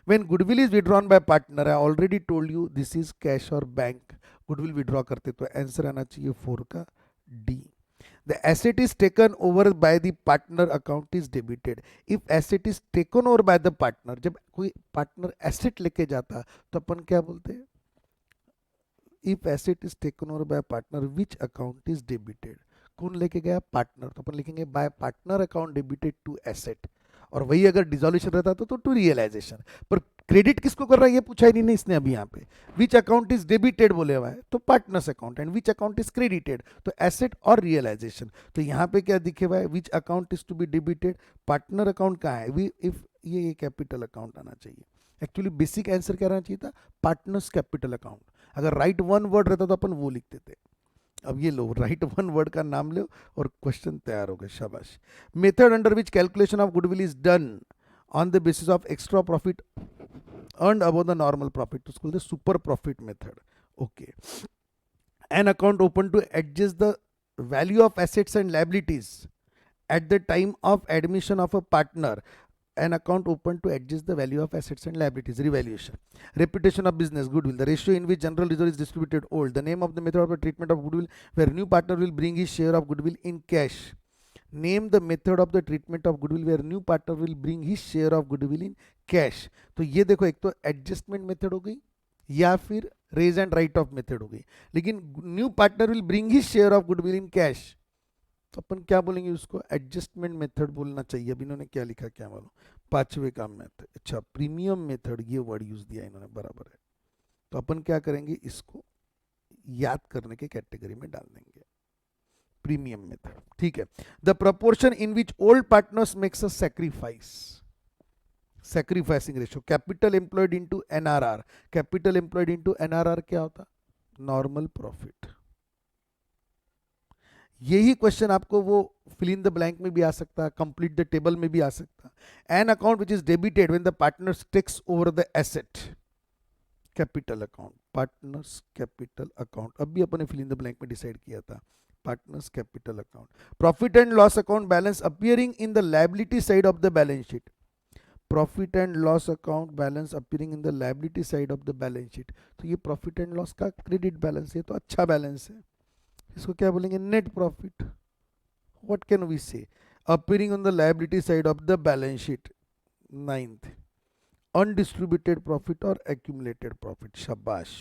When goodwill is withdrawn by partner, I already told you this is cash और bank, goodwill withdraw करते तो answer आना चाहिए 4 का D. The asset is taken over by the partner, account is debited. If asset is taken over by the partner, जब कोई partner asset लेके जाता तो अपन क्या बोलते हैं, if asset is taken over by partner which account is debited, कौन लेके गया पार्टनर, तो अपन लिखेंगे by partner account debited to asset, और वही अगर डिसोल्यूशन रहता तो टू रियलाइजेशन, पर क्रेडिट किसको कर रहा है ये पूछा ही नहीं इसने अभी यहाँ पे, विच अकाउंट इज डेबिटेड बोले हुआ है तो partners account, and which account is credited to asset और रियलाइजेशन, तो यहाँ पे क्या दिखे हुआ है which account is to be debited, partner account कहाँ है, वी इफ ये कैपिटल अकाउंट आना चाहिए, एक्चुअली बेसिक आंसर क्या रहना चाहिए था पार्टनर्स कैपिटल अकाउंट, अगर राइट वन वर्ड रहता तो अपन वो लिखते थे, अब ये लो राइट वन वर्ड का नाम लो और क्वेश्चन तैयार हो गए, शाबाश। Method under which calculation of goodwill is done on the basis of extra profit earned above the normal profit, तो उसको बोलते हैं super profit method, okay. An account open to adjust the value of assets and liabilities at the time of admission of a partner, an account open to adjust the value of assets and liabilities, revaluation. Reputation of business, goodwill, the ratio in which general reserve is distributed, old, the name of the method of the treatment of goodwill where new partner will bring his share of goodwill in cash, name the method of the treatment of goodwill where new partner will bring his share of goodwill in cash, तो ये देखो एक तो adjustment method हो गई या फिर raise and write off method हो गई, लेकिन new partner will bring his share of goodwill in cash, तो अपन क्या बोलेंगे उसको एडजस्टमेंट मेथड बोलना चाहिए, अब इन्होंने क्या लिखा क्या मालूम, पांचवे का मेथड, अच्छा प्रीमियम मेथड ये वर्ड यूज दिया इन्होंने, बराबर है, तो अपन क्या करेंगे इसको याद करने के कैटेगरी में डाल देंगे, प्रीमियम मेथड, ठीक है। The proportion in which old partners makes a sacrifice, sacrificing ratio, capital employed into NRR, capital employed into NRR क्या होता, नॉर्मल प्रॉफिट, यही क्वेश्चन आपको वो फिल इन द ब्लैंक में भी आ सकता है, कंप्लीट द टेबल में भी आ सकता है। An account which is debited when the partners takes over the asset, capital account, partners capital account, अब भी अपने फिल इन द ब्लैंक में डिसाइड किया था, partners capital account. Profit and loss account balance appearing in the liability side of the balance sheet, profit and loss account balance appearing in the liability side of the balance sheet, तो ये profit and loss का credit balance है, तो अच्छा balance है, इसको क्या बोलेंगे net profit, what can we say, appearing on the liability side of the balance sheet, ninth undistributed profit और एक्यूमुलेटेड प्रॉफिट, शाबाश,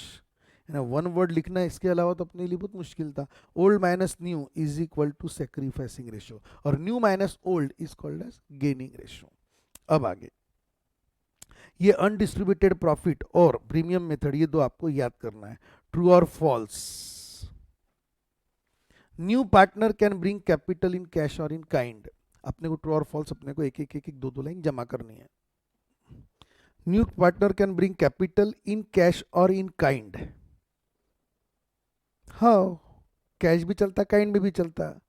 वन वर्ड लिखना है, इसके अलावा तो अपने लिए बहुत मुश्किल था। Old minus new is equal to sacrificing ratio, और new minus old is called as gaining ratio. अब आगे ये अनडिस्ट्रीब्यूटेड प्रॉफिट और प्रीमियम मेथड, ये दो आपको याद करना है, ट्रू और false, new partner can bring capital in cash और इन काइंड, अपने को ट्रू और फॉल्स अपने को एक एक दो लाइन जमा करनी है। New partner can bring capital in cash और इन काइंड, हाँ कैश भी चलता काइंड में भी चलता,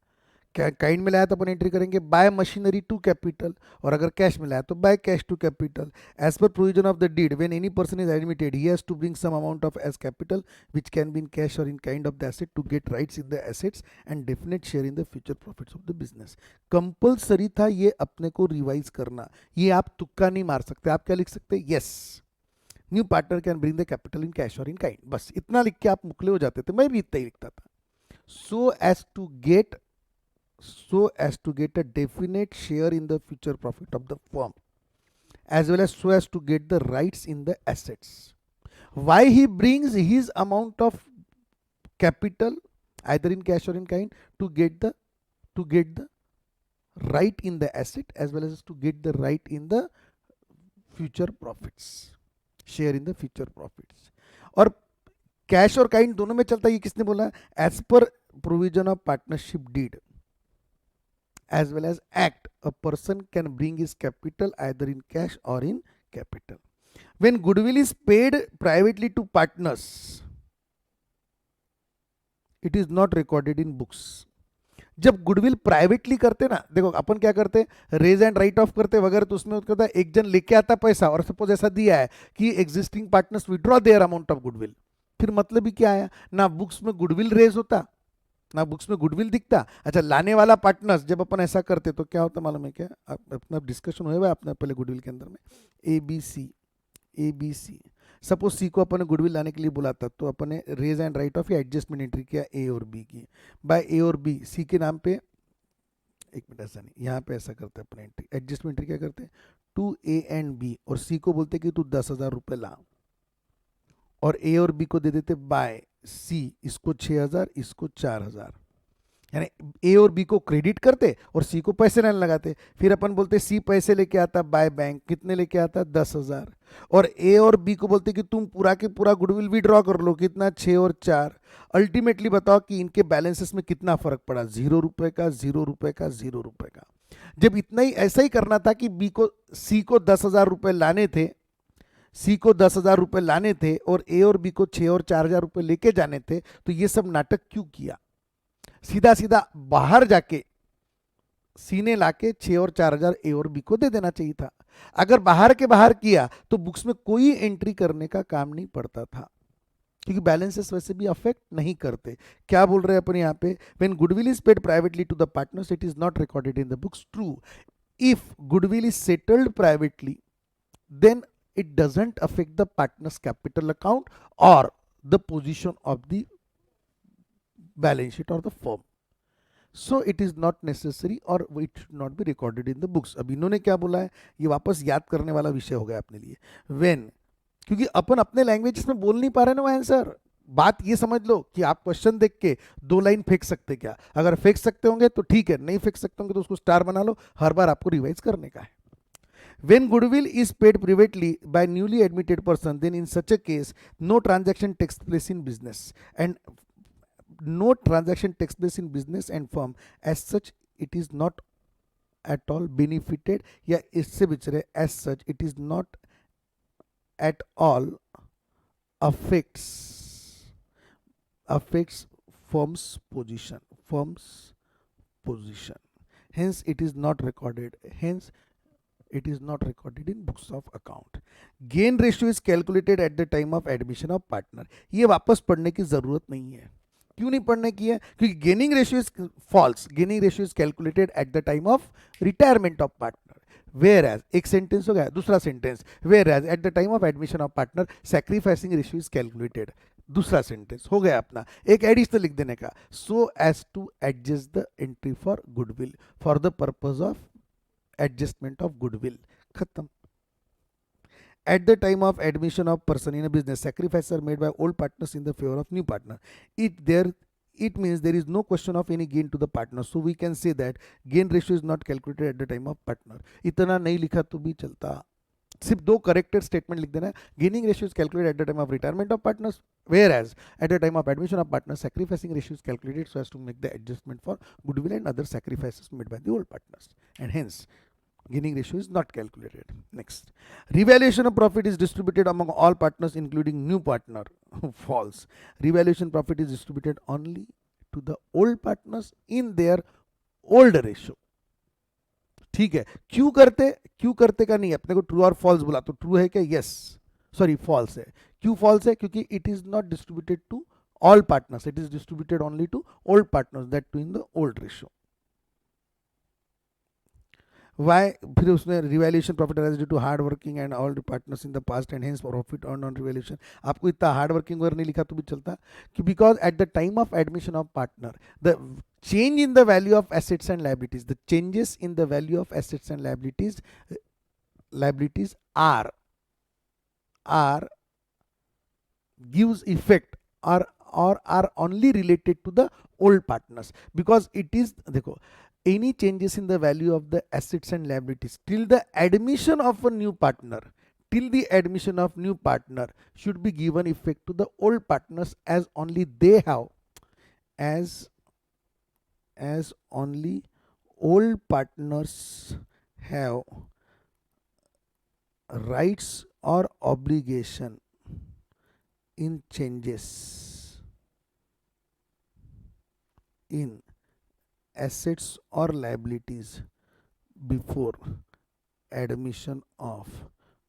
काइंड में लाया तो अपन एंट्री करेंगे बाय मशीनरी टू कैपिटल, और अगर कैश में लाया तो by cash to capital, as per provision of the deed when any person is admitted he has to bring some amount of as capital which can be in cash और in kind of the asset to get rights in the asset and definite share in the future profits of the business. Compulsory था ये अपने को revise करना, ये आप तुक्का नहीं मार सकते, आप क्या लिख सकते, yes new partner can bring the capital in cash और इन काइंड, बस इतना लिख के आप मुकले हो जाते थे, मैं भी इतना ही लिखता था, so as to get a definite share in the future profit of the firm, as well as so as to get the rights in the assets. Why he brings his amount of capital either in cash or in kind, to get the right in the asset as well as to get the right in the future profits, share in the future profits। और cash और kind दोनों में चलता है, ये किसने बोला, as per provision of partnership deed as well as act, a person can bring his capital either in cash or in capital. When goodwill is paid privately to partners, it is not recorded in books. जब goodwill privately करते ना, देखो अपन क्या करते, raise and write of करते वगैरह, तो उसमें होता है एक जन लेके आता पैसा और सपोज ऐसा दिया है कि existing partners withdraw their amount of goodwill, फिर मतलब ही क्या आया, ना बुक्स में गुडविल रेज होता ना बुक्स में गुडविल दिखता। अच्छा, लाने वाला पार्टनर्स जब अपन ऐसा करते तो क्या होता मालूम है क्या, अपना डिस्कशन हुआ है अपने पहले गुडविल के अंदर में, A B C suppose C को अपन ने गुडविल लाने के लिए बोला था, तो अपन ने रेज एंड राइट ऑफ या एडजस्टमेंट एंट्री किया ए और बी की, बाय ए और बी सी के नाम पे, एक मिनट ऐसा नहीं, यहाँ पे ऐसा करते हैं अपन एंट्री, एडजस्टमेंट एंट्री क्या करते हैं, टू ए एंड बी, और सी को बोलते कि तू 10,000 रुपये ला, और ए और बी को दे देते बाय सी, इसको 6,000 इसको 4,000, यानी ए और बी को क्रेडिट करते और सी को पैसे नहीं लगाते। फिर अपन बोलते सी पैसे लेके आता बाय बैंक, कितने लेके आता, 10,000, और ए और बी को बोलते कि तुम पूरा के पूरा गुडविल विड्रॉ कर लो, कितना, 6 और 4। अल्टीमेटली बताओ कि इनके बैलेंसेस में कितना फर्क पड़ा, 0 रुपए का, 0 रुपए का, 0 रुपए का। जब इतना ही ऐसा ही करना था कि बी को सी को 10,000 रुपए लाने थे, सी को 10,000 रुपए लाने थे और ए और बी को 6 और 4,000 रुपए लेके जाने थे, तो ये सब नाटक क्यों किया, सीधा सीधा बाहर जाके सीने लाके 6 और 4,000 ए और बी को दे देना चाहिए था। अगर बाहर के बाहर किया तो बुक्स में कोई एंट्री करने का काम नहीं पड़ता था, क्योंकि बैलेंसेस वैसे भी अफेक्ट नहीं करते। क्या बोल रहे हैं अपन यहाँ पे, when goodwill is paid privately to the partners it is not recorded in the books, true. If goodwill is settled privately then it doesn't affect the partner's capital account or the position of the balance sheet or the firm. So it is not necessary or it should not be recorded in the books. अब इन्होंने क्या बोला है, ये वापस याद करने वाला विषय हो गया अपने लिए। when, क्योंकि अपन अपने लैंग्वेज में बोल नहीं पा रहे ना वो आंसर। बात ये समझ लो कि आप क्वेश्चन देख के 2 लाइन फेंक सकते क्या, अगर फेंक सकते होंगे तो ठीक है, नहीं फेंक सकते होंगे तो उसको स्टार बना लो, हर बार आपको रिवाइज करने का है। When goodwill is paid privately by newly admitted person, then in such a case, no transaction takes place in business, and no transaction takes place in business and firm. As such, it is not at all benefited. या इससे बिचरे, as such, it is not at all affects firm's position. Hence, it is not recorded. Hence, it is not recorded in books of account. Gain ratio is calculated at the time of admission of partner. ये वापस पढ़ने की जरूरत नहीं है। क्यों नहीं पढ़ने की है, क्योंकि gaining ratio is false, gaining ratio is calculated at the time of retirement of partner, whereas, एक सेंटेंस हो गया, दूसरा sentence, whereas at the time of admission of partner sacrificing ratio is calculated, दूसरा sentence हो गया अपना, एक additional लिख देने का, so as to adjust the entry for goodwill for the purpose of adjustment of goodwill, khatam. At the time of admission of person in a business, sacrifices are made by old partners in the favor of new partner. It means there is no question of any gain to the partner, so we can say that gain ratio is not calculated at the time of partner. इतना नहीं लिखा तो भी चलता, सिर्फ 2 corrected statement लिख देना है। Gaining ratio is calculated at the time of retirement of partners, whereas at the time of admission of partners sacrificing ratio is calculated so as to make the adjustment for goodwill and other sacrifices made by the old partners, and hence gaining ratio is not calculated. Next, revaluation of profit is distributed among all partners including new partner. False. Revaluation profit is distributed only to the old partners in their old ratio. ठीक है, क्यों करते का नहीं, अपने को true और false बोला तो ट्रू है क्या, यस, सॉरी फॉल्स है। क्यों फॉल्स है, क्योंकि it is not distributed to all partners, it is distributed only to old partners, that too in the old ratio. Why? फिर उसने revaluation profit arise due to hard working and all partners in the past and hence profit earn on revaluation. आपको इतना hard working वगैरह नहीं लिखा तो भी चलता, कि because at the time of admission of partner the change in the value of assets and liabilities, the changes in the value of assets and liabilities are gives effect or are only related to the old partners, because it is, देखो, any changes in the value of the assets and liabilities till the admission of a new partner, till the admission of new partner should be given effect to the old partners as only they have, as only old partners have rights or obligation in changes in assets or liabilities before admission of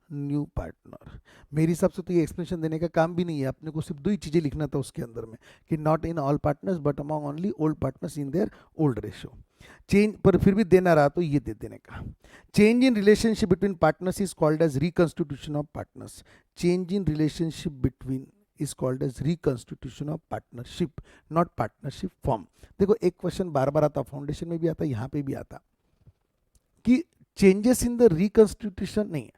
new partner. मेरे हिसाब से तो ये explanation देने का काम भी नहीं है, अपने को सिर्फ दो ही चीजें लिखना था उसके अंदर में कि not in all partners but among only old partners in their old ratio. Change पर फिर भी देना रहा तो ये दे देने का। Change in relationship between partners is called as reconstitution of partners. Change in relationship between is called as reconstitution of partnership, not partnership form. देखो एक क्वेश्चन बार बार आता, फाउंडेशन में भी आता, यहाँ पे भी आता कि चेंजेस इन द रिकंस्टिट्यूशन नहीं,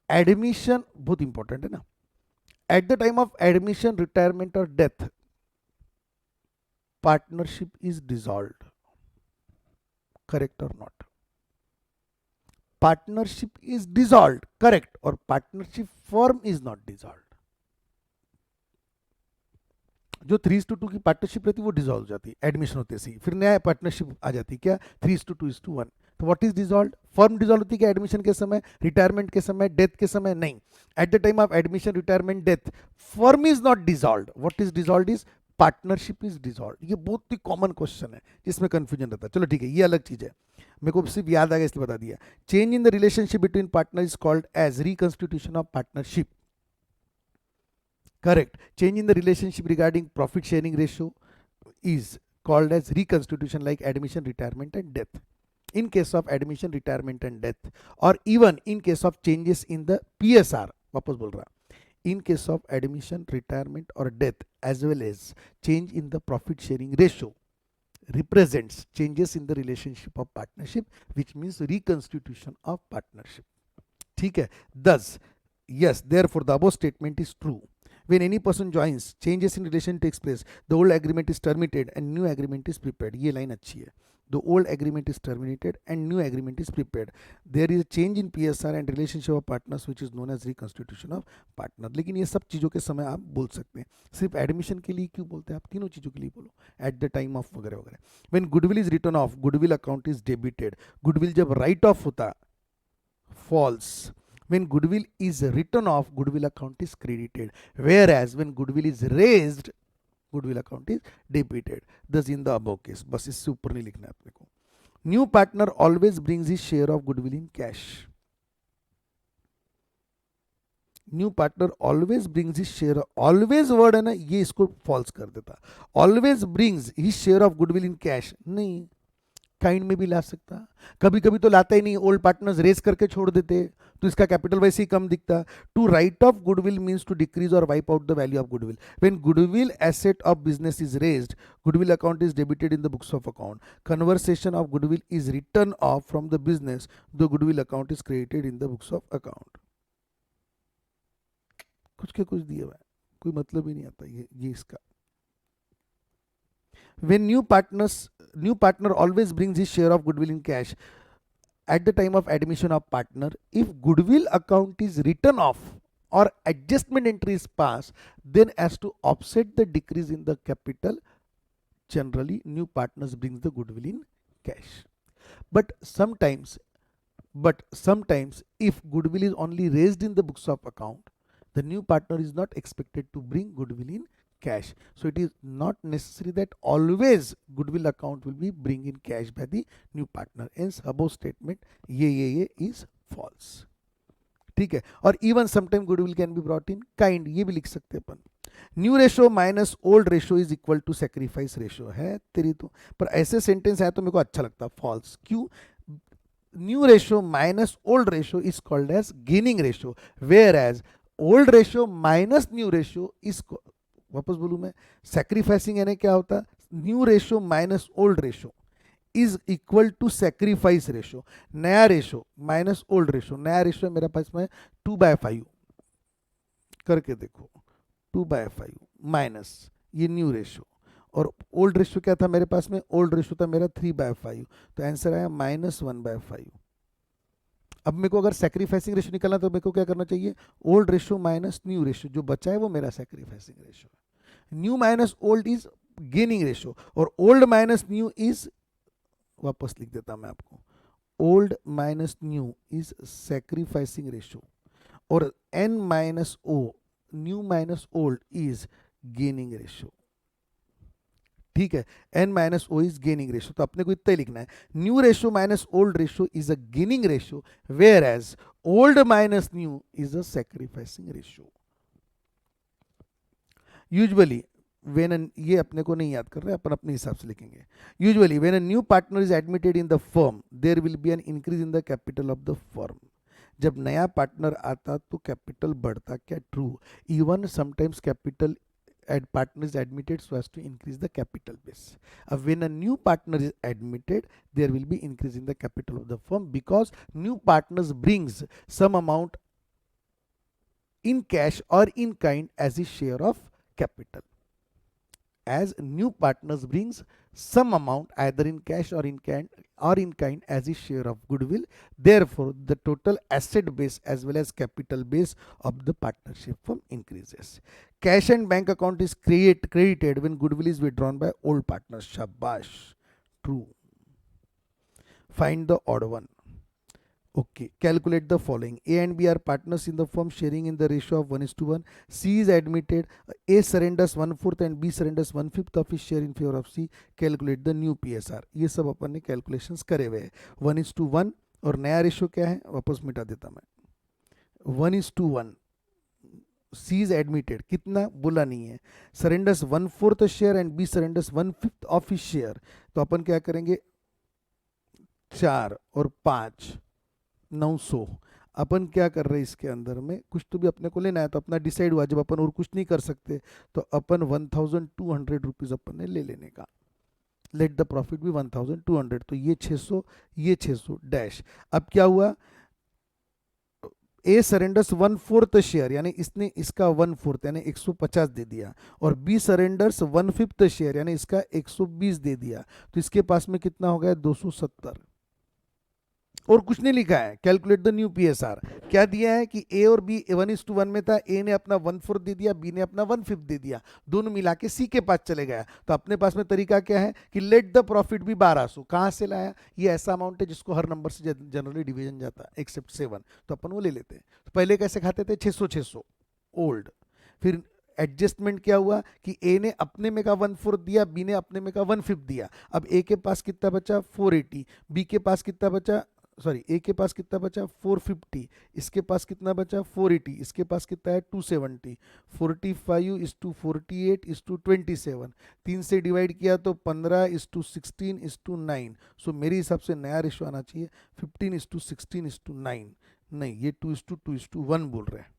एडमिशन बहुत इंपॉर्टेंट है ना। At the time of admission, retirement और death partnership is dissolved, correct और not? Partnership is dissolved, correct, और partnership form is not dissolved. जो 3:2 की पार्टनरशिप रहती है वो डिसॉल्व हो जाती है एडमिशन होते से ही, फिर नया पार्टनरशिप आ जाती है क्या 3:2:1। तो what is dissolve? Form dissolve होती है क्या एडमिशन के समय, रिटायरमेंट के समय, डेथ के समय? नहीं। Eight the time of admission, retirement, death form is not dissolve. What is dissolve is partnership is dissolve. ये बहुत ही कॉमन क्वेश्चन है जिसमें कंफ्यूजन रहता है। चलो ठीक है, ये अलग चीज है, मेरे को सिर्फ याद आ गया इसलिए बता दिया। Change in the relationship between partner is called as reconstitution of partnership, correct. Change in the relationship regarding profit sharing ratio is called as reconstitution, like admission, retirement and death. In case of admission, retirement and death, or even in case of changes in the PSR, वापस बोल रहा, in case of admission, retirement or death, as well as change in the profit sharing ratio represents changes in the relationship of partnership, which means reconstitution of partnership. ठीक है? Thus, yes, therefore the above statement is true. When any person joins, changes in relation takes place, the old agreement is terminated and new agreement is prepared. ये line अच्छी है, the old agreement is terminated and new agreement is prepared. There is a change in PSR and relationship of partners which is known as reconstitution of partner. लेकिन ये सब चीज़ों के समय आप बोल सकते हैं, सिर्फ एडमिशन के लिए क्यों बोलते हैं आप? तीनों चीज़ों के लिए बोलो, एट द टाइम ऑफ वगैरह वगैरह। When goodwill is written off, goodwill account is debited. Goodwill जब write off होता, false. When goodwill is written off, goodwill account is credited, whereas when goodwill is raised, goodwill account is debited. Thus in the above case, बस इससे ऊपर नहीं लिखना है अपने को। New partner always brings his share of goodwill in cash. New partner always brings his share, always word है ना, ये इसको फॉल्स कर देता। Always brings his share of goodwill in cash नहीं, काइंड में भी ला सकता, कभी कभी तो लाता ही नहीं, ओल्ड पार्टनर्स रेस करके छोड़ देते तो इसका कैपिटल वैसे ही कम दिखता। To write off goodwill means to decrease और wipe out the value of goodwill. When goodwill asset of business is raised, goodwill account is debited in the books of account. Conversation of goodwill is return of from the business, the goodwill account is credited in the books of account. कुछ के कुछ दिए हुआ है, कोई मतलब ही नहीं आता ये इसका। When new partner always brings his share of goodwill in cash at the time of admission of partner. If goodwill account is written off or adjustment entry is passed, then as to offset the decrease in the capital, generally new partners brings the goodwill in cash. But sometimes if goodwill is only raised in the books of account, the new partner is not expected to bring goodwill in cash. So it is not necessary that always goodwill account will be bring in cash by the new partner. Hence above statement ये is false. ठीक है, और even sometime goodwill can be brought in kind, ये भी लिख सकते हैं अपन। New ratio minus old ratio is equal to sacrifice ratio है तेरी तो, पर ऐसे सेंटेंस है तो मेरे को अच्छा लगता, फॉल्स। क्यों? New ratio minus old ratio is called as gaining ratio, whereas old ratio minus new ratio is, वापस बोलूं मैं, सैक्रिफाइसिंग यानी क्या होता, new ratio minus old ratio is equal to sacrifice ratio. नया रेशो माइनस ओल्ड रेशो, नया ratio मेरे पास में 2/5 करके देखो, 2/5 माइनस ये न्यू रेशो, और ओल्ड रेशो क्या था मेरे पास में, ओल्ड रेशो था मेरा 3/5, तो आंसर आया -1/5। अब मेरे को अगर सैक्रिफाइसिंग रेशो निकालना तो मेरे को क्या करना चाहिए, old ratio minus new ratio, जो बचा है वो मेरा सैक्रिफाइसिंग रेशो है। New minus old is gaining ratio, और ओल्ड माइनस न्यू इज, वापस लिख देता मैं आपको, old minus new is sacrificing ratio, और n minus O, new minus old is gaining ratio. ठीक है, N minus O is gaining ratio, तो अपने को इतना ही लिखना है, new ratio minus old ratio is a gaining ratio, whereas old minus new is a sacrificing ratio. Usually when, ये अपने को नहीं याद कर रहे, अपन अपने हिसाब से लिखेंगे। Usually when a new partner is admitted in the firm there will be an increase in the capital of the firm. जब नया पार्टनर आता तो कैपिटल बढ़ता, क्या true? Even sometimes capital partner is admitted so as to increase the capital base. When a new partner is admitted, there will be increase in the capital of the firm because new partners brings some amount in cash or in kind as his share of capital. As new partners brings some amount either in cash or in kind as his share of goodwill, therefore the total asset base as well as capital base of the partnership firm increases. Cash and bank account is credited when goodwill is withdrawn by old partners. Shabash, true. Find the odd one. Okay, calculate the following. A and B are partners in the firm sharing in the ratio of 1:1. C is admitted. A surrenders 1/4 and B surrenders 1/5 of his share in favor of C. Calculate the new PSR. ये सब अपन ने calculations करे हुए हैं. 1:1 और नया ratio क्या है, वापस मिटा देता मैं. 1:1. C is admitted, कितना बोला नहीं है. Surrenders 1/4 share and B surrenders 1/5 of his share. तो अपन क्या करेंगे, 4 और 5 900. अपन क्या कर रहे हैं इसके अंदर में, कुछ तो भी अपने को लेना है, तो अपना डिसाइड हुआ जब अपन और कुछ नहीं कर सकते तो अपन 1200 रुपीज अपन ने ले लेने का. लेट द प्रॉफिट भी 1200. तो ये 600 डैश. अब क्या हुआ, ए सरेंडर्स 1/4 शेयर यानी इसने इसका 1/4 यानी 150 दे दिया, और बी सरेंडर्स 1/5 शेयर यानी इसका 120 दे दिया. तो इसके पास में कितना हो गया, 270. और कुछ नहीं लिखा है. Calculate the new PSR. क्या दिया है कि ए और बी 1:1 में था, ए ने अपना 1/4 दे दिया, बी ने अपना 1/5 दे दिया, दोनों मिला के सी के पास चले गया. तो अपने पास में तरीका क्या है कि लेट द प्रॉफिट भी 1200. कहां से लाया, ये ऐसा अमाउंट है जिसको हर नंबर से जनरली डिवीजन जाता है एक्सेप्ट 7, तो अपन वो ले लेते हैं. तो पहले कैसे खाते थे, 600 ओल्ड. फिर एडजस्टमेंट क्या हुआ कि ए ने अपने में का 1/4 दिया, बी ने अपने में का 1/5 दिया. अब ए के पास कितना बचा, 480. बी के पास कितना बचा, सॉरी ए के पास कितना बचा, 450. इसके पास कितना बचा, 480. इसके पास कितना है, 270. 45:48:27. 3 से डिवाइड किया तो 15:16:9. सो मेरे हिसाब से नया रेशो आना चाहिए 15:16:9. नहीं, ये 2:2:1 बोल रहे हैं.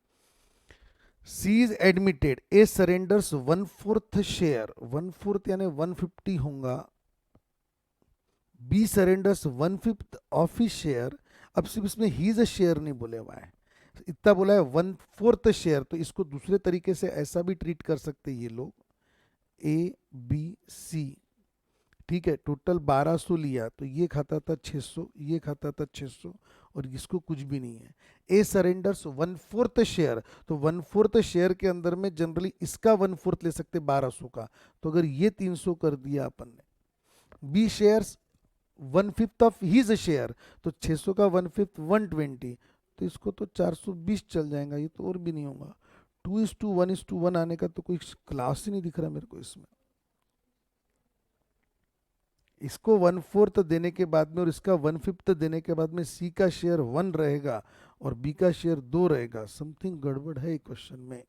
C is admitted. A surrenders 1/4 share, 1/4 यानी 150 होगा. B surrenders 1/5 of his share. अब सिर्फ इसमें ही इज अ शेयर नहीं बोले हुआ है, इतना बोला है 1/4 शेयर. तो इसको दूसरे तरीके से ऐसा भी ट्रीट कर सकते ये लोग, ए बी सी. ठीक है, टोटल 1200 लिया, तो ये खाता था 600, ये खाता था 600, और इसको कुछ भी नहीं है. ए सरेंडर्स 1/4 शेयर, तो 1/4 शेयर के अंदर में जनरली इसका 1/4 ले सकते 1200 का. तो अगर ये 300 कर दिया अपन ने. B shares 1/5 of his share, तो 600 का 1/5 120. तो इसको तो 420 चल जाएगा, ये तो और भी नहीं होगा. 2:1:1 आने का तो कोई क्लास ही नहीं दिख रहा मेरे को इसमें. इसको 1/4 देने के बाद में और इसका 1/5 देने के बाद में सी का शेयर 1 रहेगा और बी का शेयर 2 रहेगा. समथिंग गड़बड़ है क्वेश्चन में.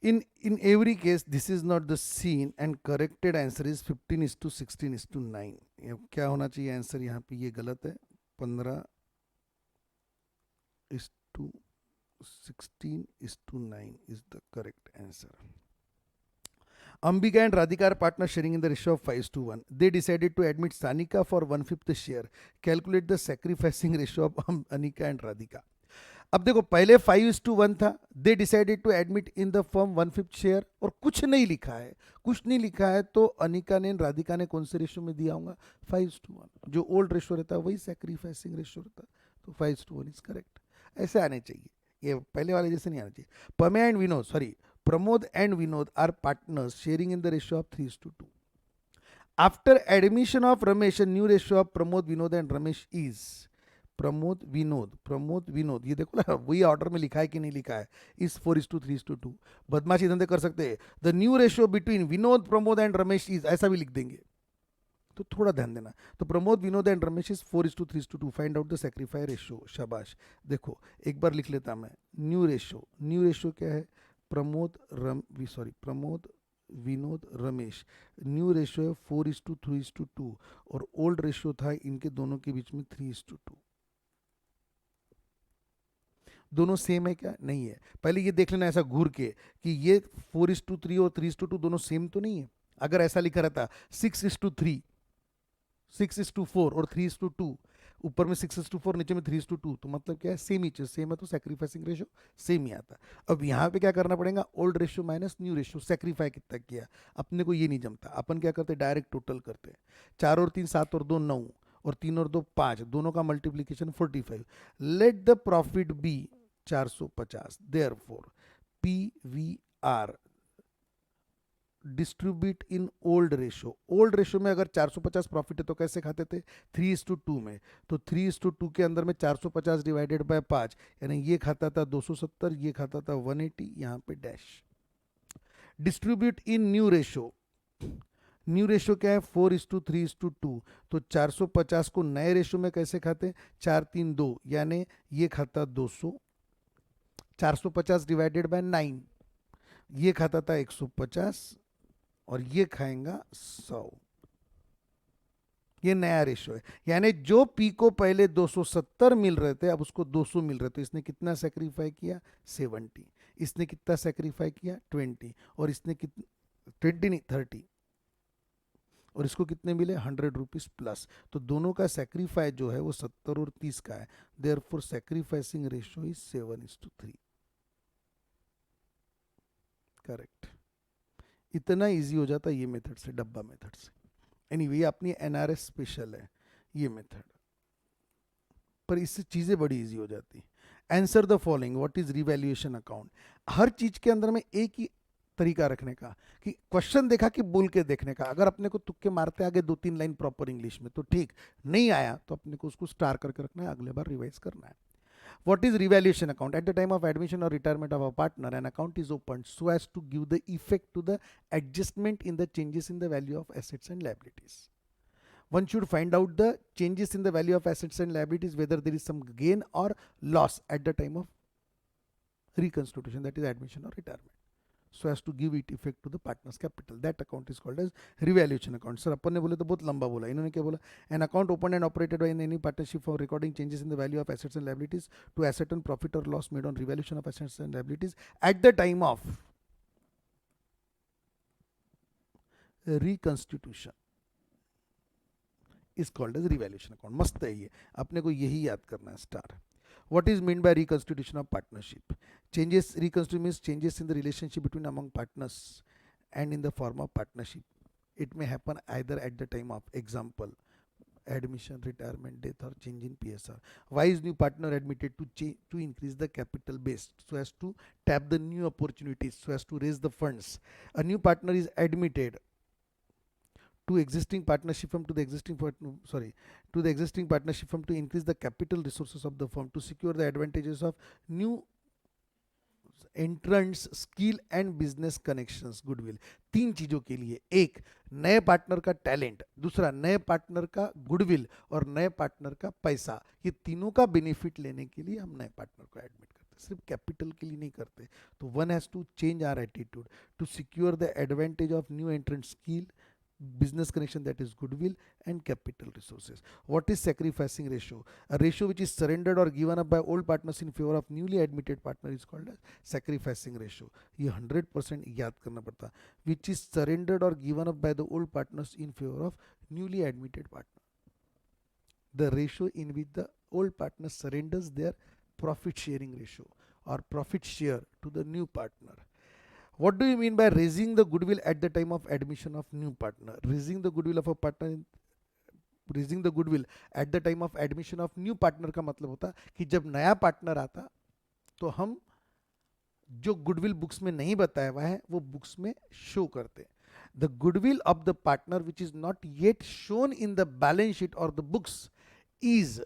In every case this is not the seen and corrected answer is 15:16:9. क्या होना चाहिए आंसर यहाँ पे, ये गलत है. 15:16:9 is the correct answer. Ambika and Radhika are partners sharing in the ratio of 5:1. They decided to admit Sanika for 1/5 share. Calculate the sacrificing ratio of Anika and Radhika. अब देखो पहले 5:1 था. They decided to admit in the firm 1/5 share, और कुछ नहीं लिखा है. कुछ नहीं लिखा है तो अनिका ने राधिका ने कौन से रेशियो में दिया होगा, 5:1. जो ओल्ड रेशियो रहता है वही सैक्रिफाइसिंग रेशियो रहता है. तो 5:1 इज करेक्ट. ऐसे आने चाहिए, ये पहले वाले जैसे नहीं आना चाहिए. Pramod and Vinod are partners sharing in the ratio of 3:2. After admission of Ramesh, new ratio of Pramod, Vinod and Ramesh is. Pramod Vinod, ये देखो ना वही ऑर्डर में लिखा है कि नहीं लिखा है, इस 4:3:2। बदमाशी धंधे कर सकते हैं। The new ratio between Vinod, Pramod and Ramesh is, ऐसा भी लिख देंगे, तो थोड़ा ध्यान देना। तो Pramod, Vinod and Ramesh is 4:3:2। Find out the sacrifice ratio. शाबाश। देखो एक बार लिख लेता मैं, न्यू रेशियो, न्यू रेशियो क्या है, प्रमोद विनोद रमेश, न्यू रेशियो है 4:3:2, और ओल्ड रेशियो था इनके दोनों के बीच में 3:2। दोनों सेम है क्या, नहीं है। पहले ये देख लेना ऐसा घूर के कि ये 4:3 और 3:2 दोनों सेम तो नहीं है। अगर ऐसा लिखा रहता 6:3, 6:4 और 3:2, ऊपर में 6:4 नीचे में 3:2, तो मतलब क्या है, सेम ही चीज, सेम है तो सेक्रीफाइसिंग रेशियो सेम ही आता। अब यहाँ पे क्या करना पड़ेगा, old ratio minus new ratio, sacrifice कितना किया, अपने को ये नहीं जमता। अपन क्या करते, डायरेक्ट टोटल करते हैं। 4 और 3 7 और 2 9, और 3 और 2 5, दोनों का multiplication 45। Let the profit be 450, therefore P V are distribute in old ratio. Old ratio में अगर 450 प्रॉफिट है तो कैसे खाते थे, 3:2 में। तो 3:2 के अंदर में 450 डिवाइडेड बाय 5, यानी ये खाता था 270, ये खाता था 180, यहाँ पे डैश। डिस्ट्रीब्यूट इन न्यू रेशियो, न्यू रेशियो क्या है 4:3:2, तो 450 को नए रेशियो में कैसे खाते, 4:3:2, यानी ये खाता 200, 450 डिवाइडेड बाय 9, ये खाता था 150, और ये खाएंगा 100। ये नया रेशो है, यानी जो पी को पहले 270 मिल रहे थे अब उसको 200 मिल रहे थे। इसने कितना सेक्रीफाई किया, 70। इसने कितना सेक्रीफाई किया, 20। और इसने कितना, 20 नहीं 30, और इसको कितने मिले, 100 रुपीज प्लस। तो दोनों का सेक्रीफाई जो है वो 70 और 30 का है। Therefore sacrificing ratio is 7:3। Correct. इतना इजी हो जाता ये मेथड से, डब्बा मेथड से। एनीवे, ये अपनी एनआरएस स्पेशल है ये मेथड, पर इससे चीज़ें बड़ी इजी हो जाती। Answer the following, what is revaluation account. हर चीज के अंदर में एक ही तरीका रखने का, कि क्वेश्चन देखा कि बोल के देखने का। अगर अपने को तुक्के मारते आगे 2-3 लाइन प्रॉपर इंग्लिश में तो ठीक, नहीं आया तो अपने को उसको स्टार करके रखना है, अगले बार रिवाइज करना है। What is revaluation account? At the time of admission or retirement of a partner, an account is opened so as to give the effect to the adjustment in the changes in the value of assets and liabilities. One should find out the changes in the value of assets and liabilities, whether there is some gain or loss at the time of reconstitution, that is admission or retirement, so as to give it effect to the partner's capital. That account is called as revaluation account. Sir, अपन ने बोले तो बहुत लंबा बोला, इन्होंने क्या बोला, an account opened and operated by any partnership for recording changes in the value of assets and liabilities to ascertain profit or loss made on revaluation of assets and liabilities at the time of reconstitution is called as revaluation account. मस्त है ये, अपने को यही याद करना है, star. What is meant by reconstitution of partnership? Changes, reconstitution means changes in the relationship between among partners and in the form of partnership. It may happen either at the time of, example, admission, retirement, death, or change in PSR. Why is new partner admitted to change, to increase the capital base, so as to tap the new opportunities, so as to raise the funds. A new partner is admitted to existing partnership firm, to the existing to the existing partnership firm, to increase the capital resources of the firm, to secure the advantages of new entrants, skill and business connections, goodwill. 3 चीजों के लिए, एक नए partner का talent, दूसरा नए partner का goodwill, और नए पार्टनर का पैसा। ये तीनों का बेनिफिट लेने के लिए हम नए पार्टनर को एडमिट करते हैं, सिर्फ कैपिटल के लिए नहीं करते। तो one has to change our attitude to secure the advantage of new entrant, skill, business connection, that is goodwill, and capital resources. What is sacrificing ratio? A ratio which is surrendered or given up by old partners in favor of newly admitted partner is called as sacrificing ratio. ये 100% याद करना पड़ता, which is surrendered or given up by the old partners in favor of newly admitted partner. The ratio in which the old partner surrenders their profit sharing ratio or profit share to the new partner. What do you mean by raising the goodwill at the time of admission of new partner? Raising the goodwill of a partner, raising the goodwill at the time of admission of new partner का मतलब होता कि जब नया partner आता तो हम जो गुडविल बुक्स में नहीं बताया हुआ है वो बुक्स में शो करते। The goodwill of the partner which is not yet shown in the balance sheet or the books is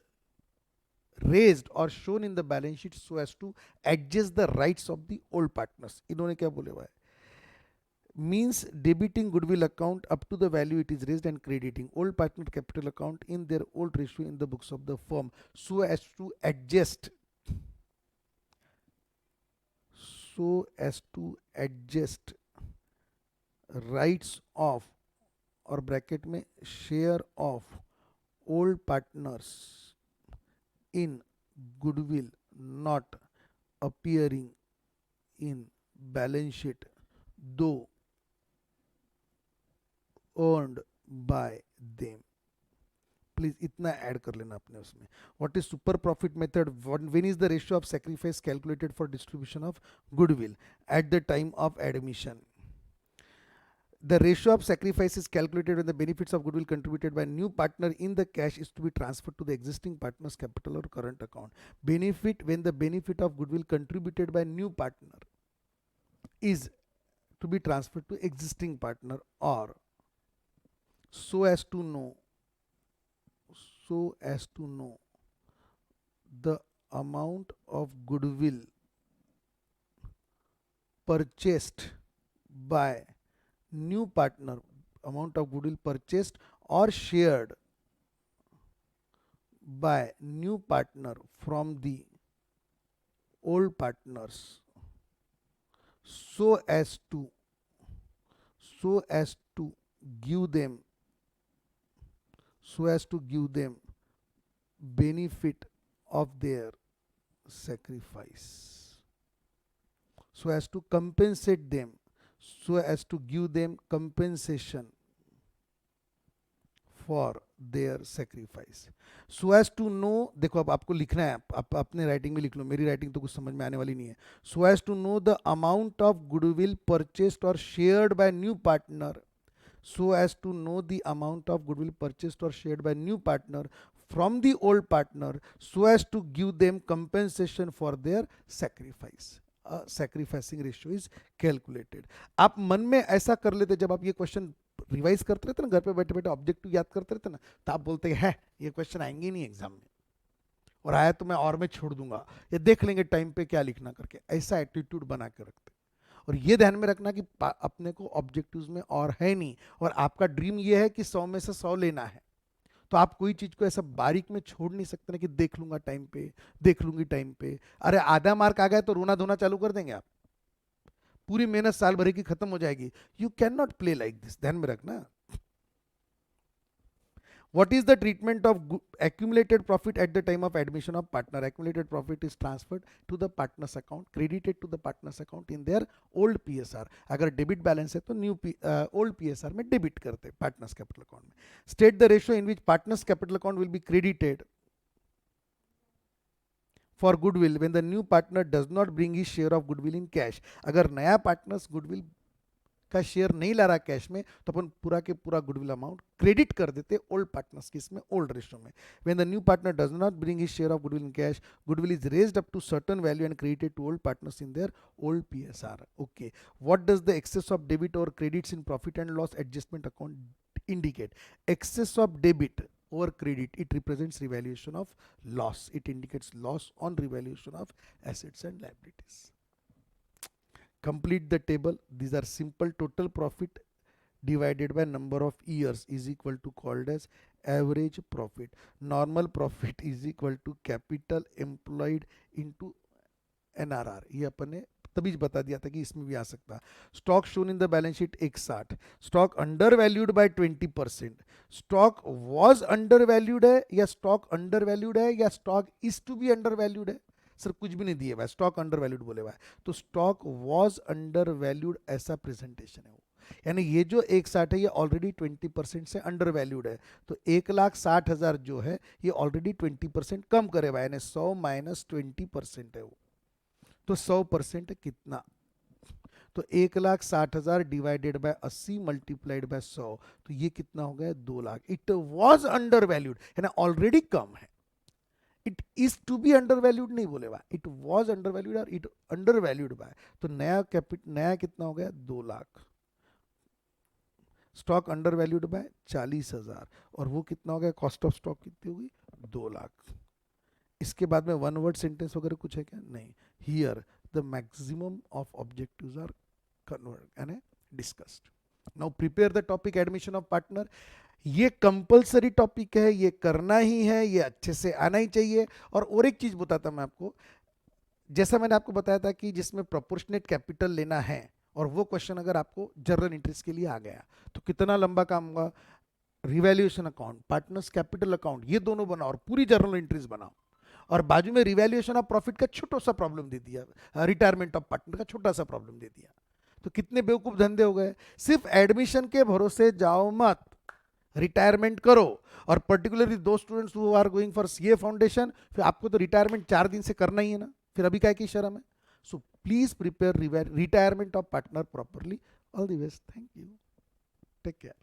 raised or shown in the balance sheet so as to adjust the rights of the old partners. इन्होंने क्या बोले हुआ है? Means debiting goodwill account up to the value it is raised and crediting old partner capital account in their old ratio in the books of the firm so as to adjust rights of और bracket में share of old partners in goodwill not appearing in balance sheet though earned by them. Please इतना add कर लेना अपने उसमें. What is super profit method? When is the ratio of sacrifice calculated for distribution of goodwill eight the time of admission? The ratio of sacrifice is calculated when the benefits of goodwill contributed by new partner in the cash is to be transferred to the existing partner's capital or current account. Benefit when the benefit of goodwill contributed by new partner is to be transferred to existing partner or so as to know the amount of goodwill purchased by new partner, amount of goodwill purchased or shared by new partner from the old partners so as to give them benefit of their sacrifice, so as to compensate them, so as to give them compensation for their sacrifice. So as to know, देखो अब आपको लिखना है, आप अपने writing में लिख लो, मेरी राइटिंग तो कुछ समझ में आने वाली नहीं है. So as to know the amount of goodwill purchased or shared by new partner, so as to know the amount of goodwill purchased or shared by new partner from the old partner, so as to give them compensation for their sacrifice. Sacrificing ratio is calculated. आप मन में ऐसा कर लेते, जब आप ये question revise करते रहते ना, घर पे बैठे बैठे ऑब्जेक्टिव याद करते रहते ना, तो आप बोलते हैं ये क्वेश्चन आएंगे ही नहीं एग्जाम में, और आया तो मैं और में छोड़ दूंगा, ये देख लेंगे टाइम पे क्या लिखना करके. ऐसा एटीट्यूड बना के रखते. और ये ध्यान में रखना कि अपने को ऑब्जेक्टिव्स में और है नहीं, और आपका ड्रीम ये है कि 100 में से 100 लेना है, तो आप कोई चीज को ऐसा बारीक में छोड़ नहीं सकते ना कि देख लूंगा टाइम पे, देख लूंगी टाइम पे. अरे आधा मार्क आ गया तो रोना धोना चालू कर देंगे आप, पूरी मेहनत साल भर की खत्म हो जाएगी. You can not play like this, ध्यान में रखना. What is the treatment of accumulated profit at the time of admission of partner? Accumulated profit is transferred to the partner's account, credited to the partner's account in their old PSR. अगर debit balance है तो new old PSR में debit करते partners capital account में. State the ratio in which partners capital account will be credited for goodwill when the new partner does not bring his share of goodwill in cash. अगर नया partners goodwill का share नहीं ला रहा cash में, तो अपन पूरा के पूरा गुडविल अमाउंट क्रेडिट कर देते ओल्ड पार्टनर्स की, इसमें ओल्ड रेशियो में. When the new partner does not bring his share of goodwill in cash, goodwill is raised up to certain value and credited to old partners in their old PSR. Okay, what does the excess of debit और credits in profit and loss adjustment account indicate? Excess of debit over credit, it represents revaluation of loss. It indicates loss on revaluation of assets and liabilities. Complete the table. These are simple. Total profit divided by number of years is equal to called as average profit. Normal profit is equal to capital employed into NRR. ये अपन ने तभी बता दिया था कि इसमें भी आ सकता. Stock shown in the balance sheet 160. Stock undervalued by 20%. Stock was undervalued है या स्टॉक अंडर वैल्यूड है या stock is to be undervalued है? सर कुछ भी नहीं दिए हुआ है, स्टॉक अंडर वैल्यूड बोले हुआ है, तो स्टॉक वॉज अंडर वैल्यूड ऐसा प्रेजेंटेशन है वो. यानी ये जो 160 है ये ऑलरेडी 20% से अंडर वैल्यूड है, तो 1,60,000 जो है ये ऑलरेडी 20% कम करे हुआ है, यानी 100 माइनस 20% है वो. तो 100% कितना? तो 1,60,000 डिवाइडेड बाय 80 मल्टीप्लाइड बाय 100, तो ये कितना हो गया? 2 lakh. It was undervalued है ना, ऑलरेडी कम है. It is to be undervalued नहीं बोले हुआ, इट वॉज अंडर वैल्यूड और इट अंडर वैल्यूड बाय, तो नया कितना हो गया? 2 लाख. स्टॉक अंडर वैल्यूड बाय 40,000, और वो कितना हो गया? कॉस्ट ऑफ स्टॉक कितनी होगी? 2 लाख. इसके बाद में वन वर्ड सेंटेंस वगैरह कुछ है क्या? नहीं. Here the maximum of objectives are convert यानी discussed. Now prepare the topic admission of partner. ये कंपलसरी टॉपिक है, ये करना ही है, ये अच्छे से आना ही चाहिए. और एक चीज बताता मैं आपको, जैसा मैंने आपको बताया था कि जिसमें प्रोपोर्शनेट कैपिटल लेना है, और वो क्वेश्चन अगर आपको जनरल इंटरेस्ट के लिए आ गया तो कितना लंबा काम होगा. Revaluation account, partners capital account, ये दोनों बनाओ और पूरी जर्नल एंट्रीज बनाओ. और बाजू में रिवैल्यूएशन ऑफ प्रॉफिट का छोटा सा प्रॉब्लम दे दिया, रिटायरमेंट ऑफ पार्टनर का छोटा सा प्रॉब्लम दे दिया. तो कितने बेवकूफ धंधे हो गए. सिर्फ एडमिशन के भरोसे जाओ मत, रिटायरमेंट करो. और पर्टिकुलरली दो students who are going for CA foundation, फिर आपको तो रिटायरमेंट 4 दिन से करना ही है ना, फिर अभी क्या की शर्म है. So please prepare retirement of partner properly. All the best. Thank you. Take care.